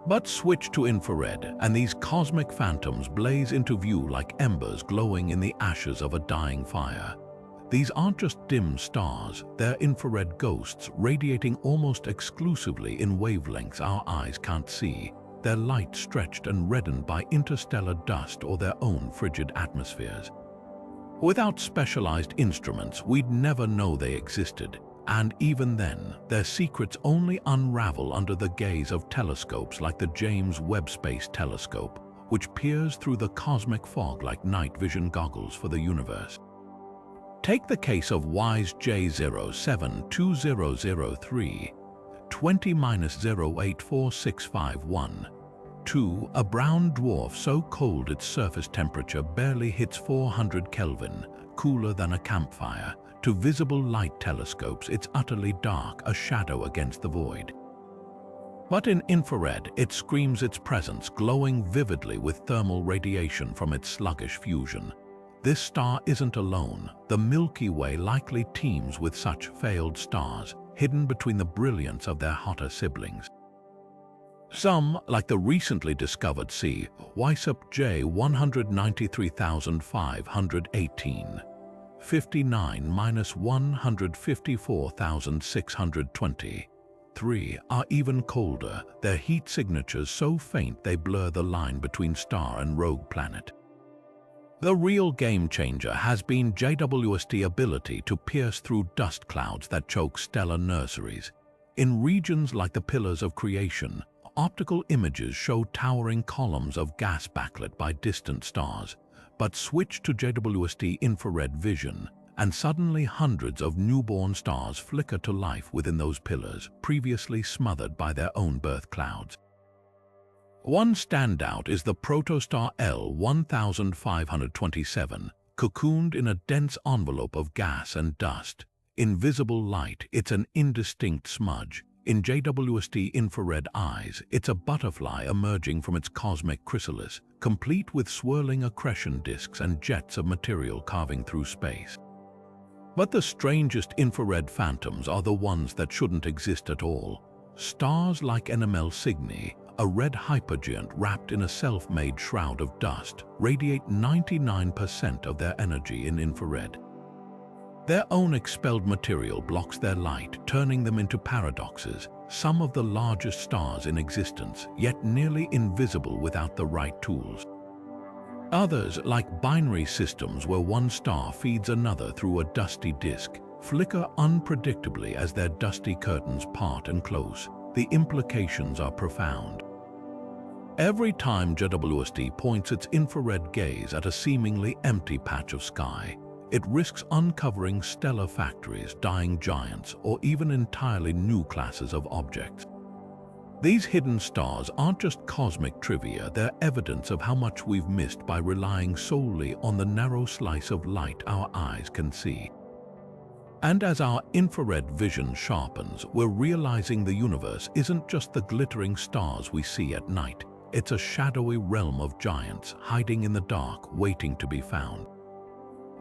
A: But switch to infrared, and these cosmic phantoms blaze into view like embers glowing in the ashes of a dying fire. These aren't just dim stars, they're infrared ghosts radiating almost exclusively in wavelengths our eyes can't see, their light stretched and reddened by interstellar dust or their own frigid atmospheres. Without specialized instruments, we'd never know they existed. And even then, their secrets only unravel under the gaze of telescopes like the James Webb Space Telescope, which peers through the cosmic fog like night vision goggles for the universe. Take the case of WISE J072003, 20-084651, 2, a brown dwarf so cold its surface temperature barely hits 400 Kelvin, cooler than a campfire. To visible light telescopes, it's utterly dark, a shadow against the void. But in infrared, it screams its presence, glowing vividly with thermal radiation from its sluggish fusion. This star isn't alone. The Milky Way likely teems with such failed stars, hidden between the brilliance of their hotter siblings. Some, like the recently discovered C. WISUP J193518, 59-154,623, are even colder, their heat signatures so faint they blur the line between star and rogue planet. The real game changer has been JWST's ability to pierce through dust clouds that choke stellar nurseries. In regions like the Pillars of Creation, optical images show towering columns of gas backlit by distant stars. But switch to JWST infrared vision, and suddenly hundreds of newborn stars flicker to life within those pillars, previously smothered by their own birth clouds. One standout is the protostar L1527, cocooned in a dense envelope of gas and dust. In visible light, it's an indistinct smudge. In JWST infrared eyes, it's a butterfly emerging from its cosmic chrysalis, complete with swirling accretion disks and jets of material carving through space. But the strangest infrared phantoms are the ones that shouldn't exist at all. Stars like NML Cygni, a red hypergiant wrapped in a self-made shroud of dust, radiate 99% of their energy in infrared. Their own expelled material blocks their light, turning them into paradoxes, some of the largest stars in existence, yet nearly invisible without the right tools. Others, like binary systems where one star feeds another through a dusty disk, flicker unpredictably as their dusty curtains part and close. The implications are profound. Every time JWST points its infrared gaze at a seemingly empty patch of sky, it risks uncovering stellar factories, dying giants, or even entirely new classes of objects. These hidden stars aren't just cosmic trivia, they're evidence of how much we've missed by relying solely on the narrow slice of light our eyes can see. And as our infrared vision sharpens, we're realizing the universe isn't just the glittering stars we see at night. It's a shadowy realm of giants hiding in the dark, waiting to be found.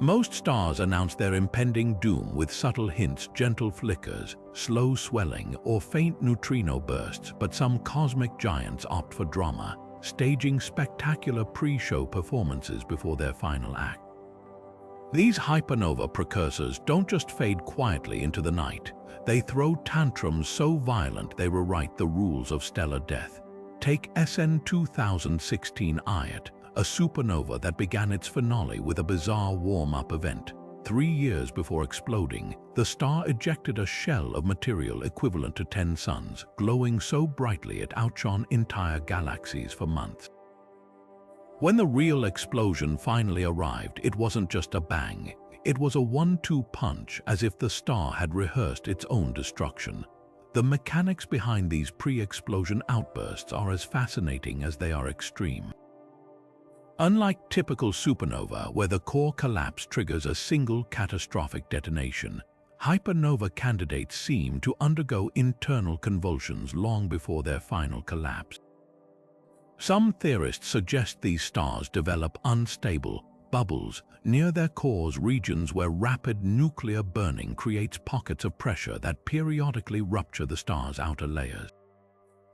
A: Most stars announce their impending doom with subtle hints, gentle flickers, slow swelling, or faint neutrino bursts, but some cosmic giants opt for drama, staging spectacular pre-show performances before their final act. These hypernova precursors don't just fade quietly into the night. They throw tantrums so violent they rewrite the rules of stellar death. Take SN 2016 Iot, a supernova that began its finale with a bizarre warm-up event. 3 years before exploding, the star ejected a shell of material equivalent to 10 suns, glowing so brightly it outshone entire galaxies for months. When the real explosion finally arrived, it wasn't just a bang. It was a 1-2 punch, as if the star had rehearsed its own destruction. The mechanics behind these pre-explosion outbursts are as fascinating as they are extreme. Unlike typical supernova, where the core collapse triggers a single catastrophic detonation, hypernova candidates seem to undergo internal convulsions long before their final collapse. Some theorists suggest these stars develop unstable bubbles near their cores, regions where rapid nuclear burning creates pockets of pressure that periodically rupture the star's outer layers.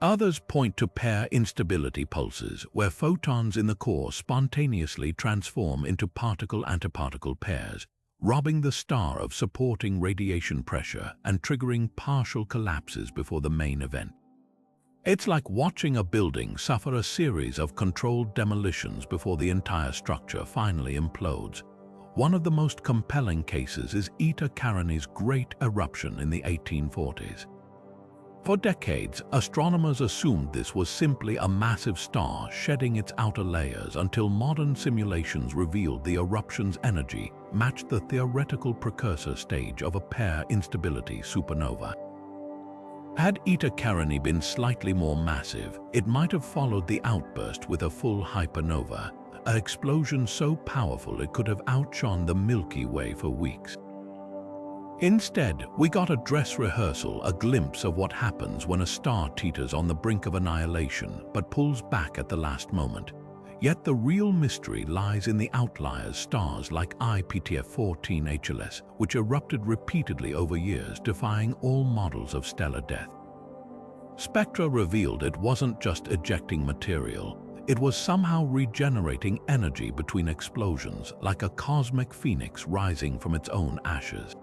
A: Others point to pair instability pulses, where photons in the core spontaneously transform into particle-antiparticle pairs, robbing the star of supporting radiation pressure and triggering partial collapses before the main event. It's like watching a building suffer a series of controlled demolitions before the entire structure finally implodes. One of the most compelling cases is Eta Carinae's Great Eruption in the 1840s. For decades, astronomers assumed this was simply a massive star shedding its outer layers until modern simulations revealed the eruption's energy matched the theoretical precursor stage of a pair instability supernova. Had Eta Carinae been slightly more massive, it might have followed the outburst with a full hypernova, an explosion so powerful it could have outshone the Milky Way for weeks. Instead, we got a dress rehearsal, a glimpse of what happens when a star teeters on the brink of annihilation but pulls back at the last moment. Yet the real mystery lies in the outliers, stars like IPTF-14 HLS, which erupted repeatedly over years, defying all models of stellar death. Spectra revealed it wasn't just ejecting material, it was somehow regenerating energy between explosions, like a cosmic phoenix rising from its own ashes.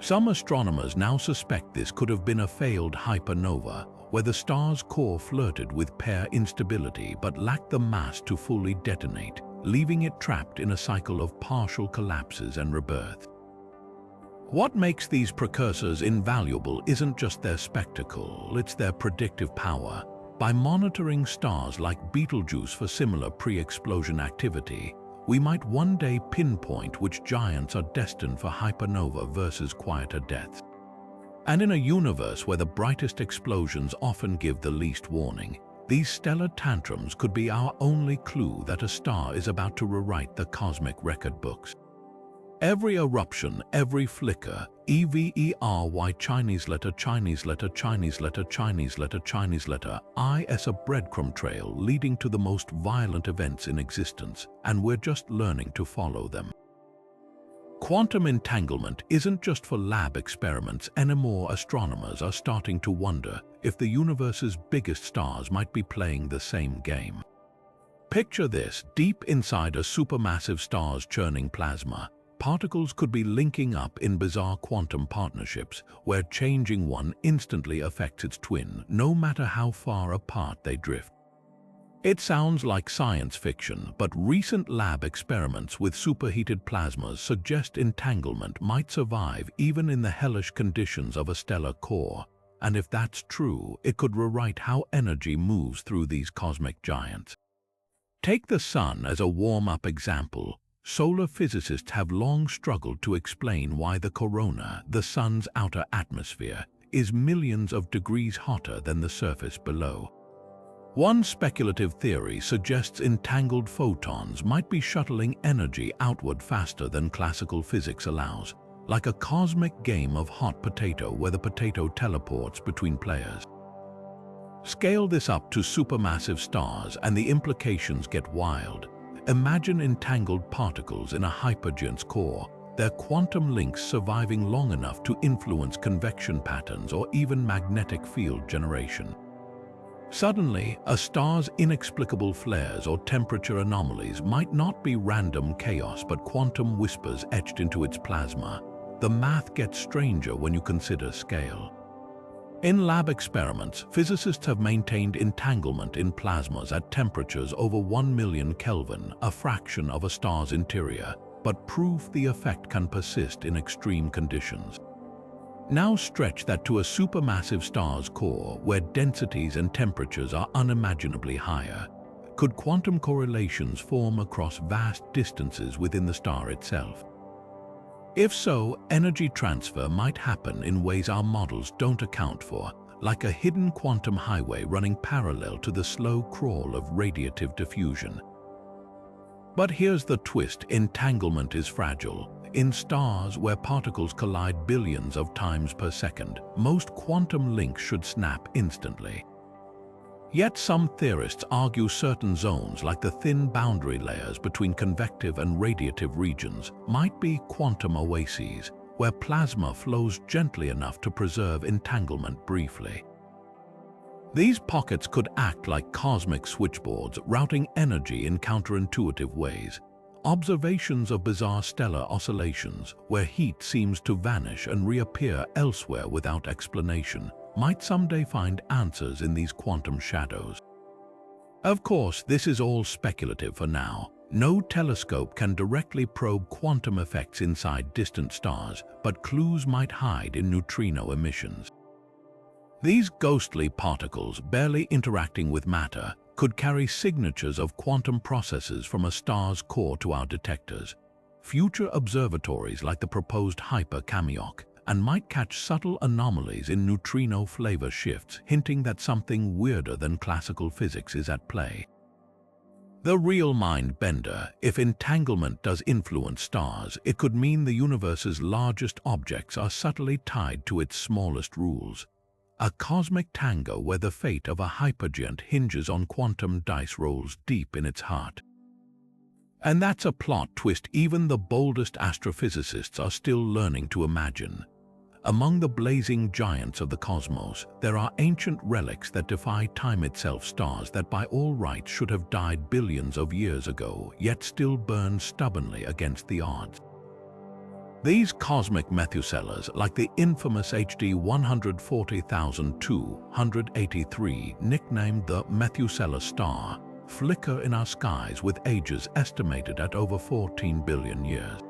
A: Some astronomers now suspect this could have been a failed hypernova, where the star's core flirted with pair instability but lacked the mass to fully detonate, leaving it trapped in a cycle of partial collapses and rebirths. What makes these precursors invaluable isn't just their spectacle, it's their predictive power. By monitoring stars like Betelgeuse for similar pre-explosion activity, we might one day pinpoint which giants are destined for hypernova versus quieter deaths. And in a universe where the brightest explosions often give the least warning, these stellar tantrums could be our only clue that a star is about to rewrite the cosmic record books. Every eruption, every flicker, EVERY Chinese letter, Chinese letter, Chinese letter, Chinese letter, Chinese letter, is a breadcrumb trail leading to the most violent events in existence, and we're just learning to follow them. Quantum entanglement isn't just for lab experiments anymore. Astronomers are starting to wonder if the universe's biggest stars might be playing the same game. Picture this: deep inside a supermassive star's churning plasma, particles could be linking up in bizarre quantum partnerships where changing one instantly affects its twin, no matter how far apart they drift. It sounds like science fiction, but recent lab experiments with superheated plasmas suggest entanglement might survive even in the hellish conditions of a stellar core. And if that's true, it could rewrite how energy moves through these cosmic giants. Take the Sun as a warm-up example. Solar physicists have long struggled to explain why the corona, the Sun's outer atmosphere, is millions of degrees hotter than the surface below. One speculative theory suggests entangled photons might be shuttling energy outward faster than classical physics allows, like a cosmic game of hot potato where the potato teleports between players. Scale this up to supermassive stars and the implications get wild. Imagine entangled particles in a hypergiant's core, their quantum links surviving long enough to influence convection patterns or even magnetic field generation. Suddenly, a star's inexplicable flares or temperature anomalies might not be random chaos but quantum whispers etched into its plasma. The math gets stranger when you consider scale. In lab experiments, physicists have maintained entanglement in plasmas at temperatures over 1 million Kelvin, a fraction of a star's interior, but proof the effect can persist in extreme conditions. Now stretch that to a supermassive star's core where densities and temperatures are unimaginably higher. Could quantum correlations form across vast distances within the star itself? If so, energy transfer might happen in ways our models don't account for, like a hidden quantum highway running parallel to the slow crawl of radiative diffusion. But here's the twist: entanglement is fragile. In stars where particles collide billions of times per second, most quantum links should snap instantly. Yet some theorists argue certain zones, like the thin boundary layers between convective and radiative regions, might be quantum oases, where plasma flows gently enough to preserve entanglement briefly. These pockets could act like cosmic switchboards, routing energy in counterintuitive ways. Observations of bizarre stellar oscillations, where heat seems to vanish and reappear elsewhere without explanation, might someday find answers in these quantum shadows. Of course, this is all speculative for now. No telescope can directly probe quantum effects inside distant stars, but clues might hide in neutrino emissions. These ghostly particles, barely interacting with matter, could carry signatures of quantum processes from a star's core to our detectors. Future observatories like the proposed Hypervelocity and might catch subtle anomalies in neutrino flavor shifts, hinting that something weirder than classical physics is at play. The real mind bender: if entanglement does influence stars, it could mean the universe's largest objects are subtly tied to its smallest rules. A cosmic tango where the fate of a hypergiant hinges on quantum dice rolls deep in its heart. And that's a plot twist even the boldest astrophysicists are still learning to imagine. Among the blazing giants of the cosmos, there are ancient relics that defy time itself, stars that by all rights should have died billions of years ago, yet still burn stubbornly against the odds. These cosmic Methuselahs, like the infamous HD 140,283, nicknamed the Methuselah star, flicker in our skies with ages estimated at over 14 billion years.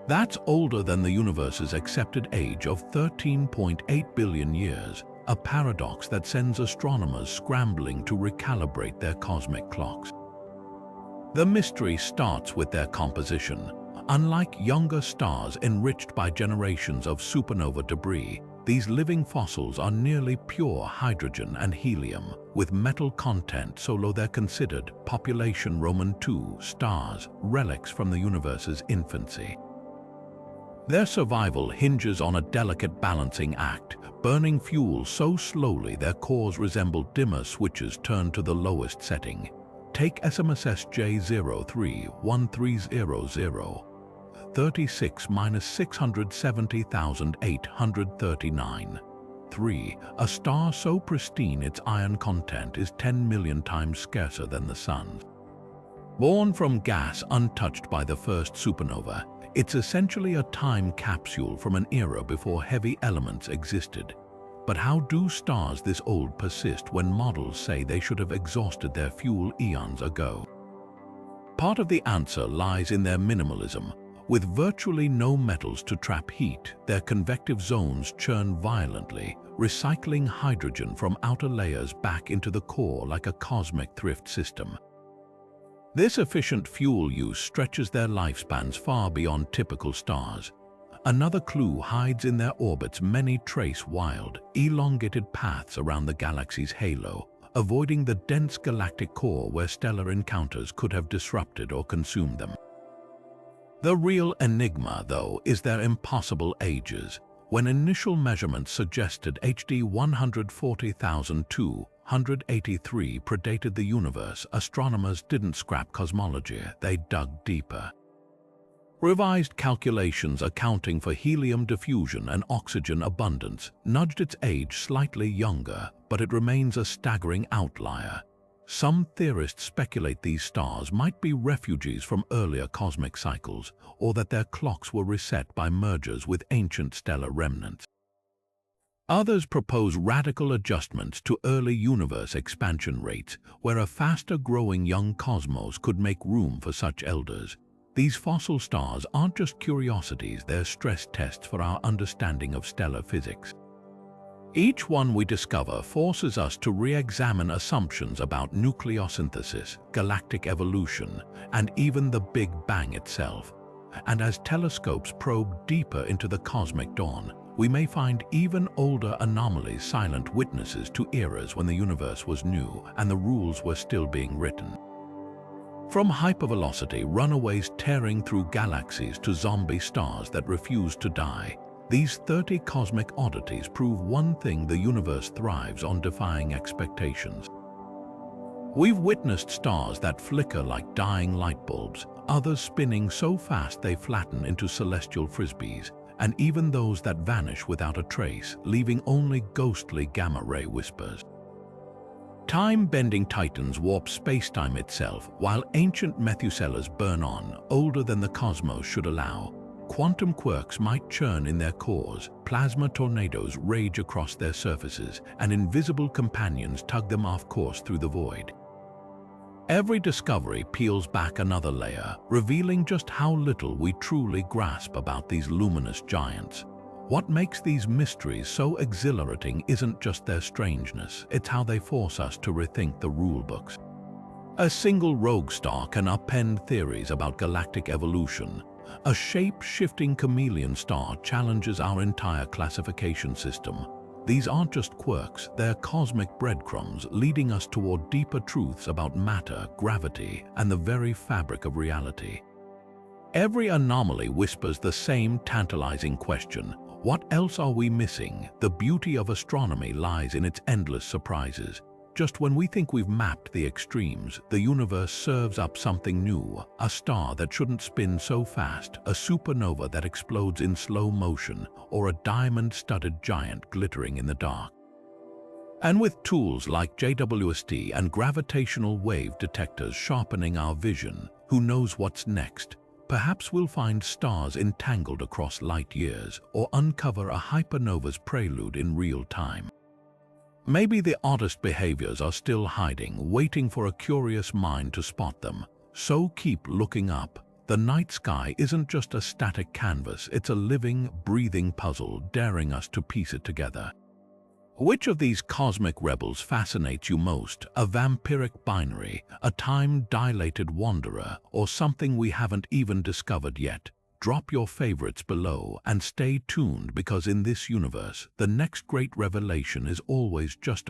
A: That's older than the universe's accepted age of 13.8 billion years, a paradox that sends astronomers scrambling to recalibrate their cosmic clocks. The mystery starts with their composition. Unlike younger stars enriched by generations of supernova debris, these living fossils are nearly pure hydrogen and helium, with metal content so low they're considered population Roman II stars, relics from the universe's infancy. Their survival hinges on a delicate balancing act, burning fuel so slowly their cores resemble dimmer switches turned to the lowest setting. Take SMSS J031300, 36-670,839. 3. A star so pristine its iron content is 10 million times scarcer than the Sun's. Born from gas untouched by the first supernova, it's essentially a time capsule from an era before heavy elements existed. But how do stars this old persist when models say they should have exhausted their fuel eons ago? Part of the answer lies in their minimalism. With virtually no metals to trap heat, their convective zones churn violently, recycling hydrogen from outer layers back into the core like a cosmic thrift system. This efficient fuel use stretches their lifespans far beyond typical stars. Another clue hides in their orbits. Many trace wild, elongated paths around the galaxy's halo, avoiding the dense galactic core where stellar encounters could have disrupted or consumed them. The real enigma, though, is their impossible ages. When initial measurements suggested HD 140,283 predated the universe, astronomers didn't scrap cosmology, they dug deeper. Revised calculations accounting for helium diffusion and oxygen abundance nudged its age slightly younger, but it remains a staggering outlier. Some theorists speculate these stars might be refugees from earlier cosmic cycles, or that their clocks were reset by mergers with ancient stellar remnants. Others propose radical adjustments to early universe expansion rates, where a faster-growing young cosmos could make room for such elders. These fossil stars aren't just curiosities, they're stress tests for our understanding of stellar physics. Each one we discover forces us to re-examine assumptions about nucleosynthesis, galactic evolution, and even the Big Bang itself. And as telescopes probe deeper into the cosmic dawn, we may find even older anomalies, silent witnesses to eras when the universe was new and the rules were still being written. From hypervelocity runaways tearing through galaxies to zombie stars that refuse to die, these 30 cosmic oddities prove one thing: the universe thrives on defying expectations. We've witnessed stars that flicker like dying light bulbs, others spinning so fast they flatten into celestial frisbees, and even those that vanish without a trace, leaving only ghostly gamma-ray whispers. Time-bending titans warp spacetime itself, while ancient Methuselahs burn on, older than the cosmos should allow. Quantum quirks might churn in their cores, plasma tornadoes rage across their surfaces, and invisible companions tug them off course through the void. Every discovery peels back another layer, revealing just how little we truly grasp about these luminous giants. What makes these mysteries so exhilarating isn't just their strangeness, it's how they force us to rethink the rulebooks. A single rogue star can upend theories about galactic evolution. A shape-shifting chameleon star challenges our entire classification system. These aren't just quirks, they're cosmic breadcrumbs leading us toward deeper truths about matter, gravity, and the very fabric of reality. Every anomaly whispers the same tantalizing question: what else are we missing? The beauty of astronomy lies in its endless surprises. Just when we think we've mapped the extremes, the universe serves up something new, a star that shouldn't spin so fast, a supernova that explodes in slow motion, or a diamond-studded giant glittering in the dark. And with tools like JWST and gravitational wave detectors sharpening our vision, who knows what's next? Perhaps we'll find stars entangled across light years, or uncover a hypernova's prelude in real time. Maybe the oddest behaviors are still hiding, waiting for a curious mind to spot them. So keep looking up. The night sky isn't just a static canvas, it's a living, breathing puzzle, daring us to piece it together. Which of these cosmic rebels fascinates you most? A vampiric binary, a time-dilated wanderer, or something we haven't even discovered yet? Drop your favorites below and stay tuned, because in this universe, the next great revelation is always just over.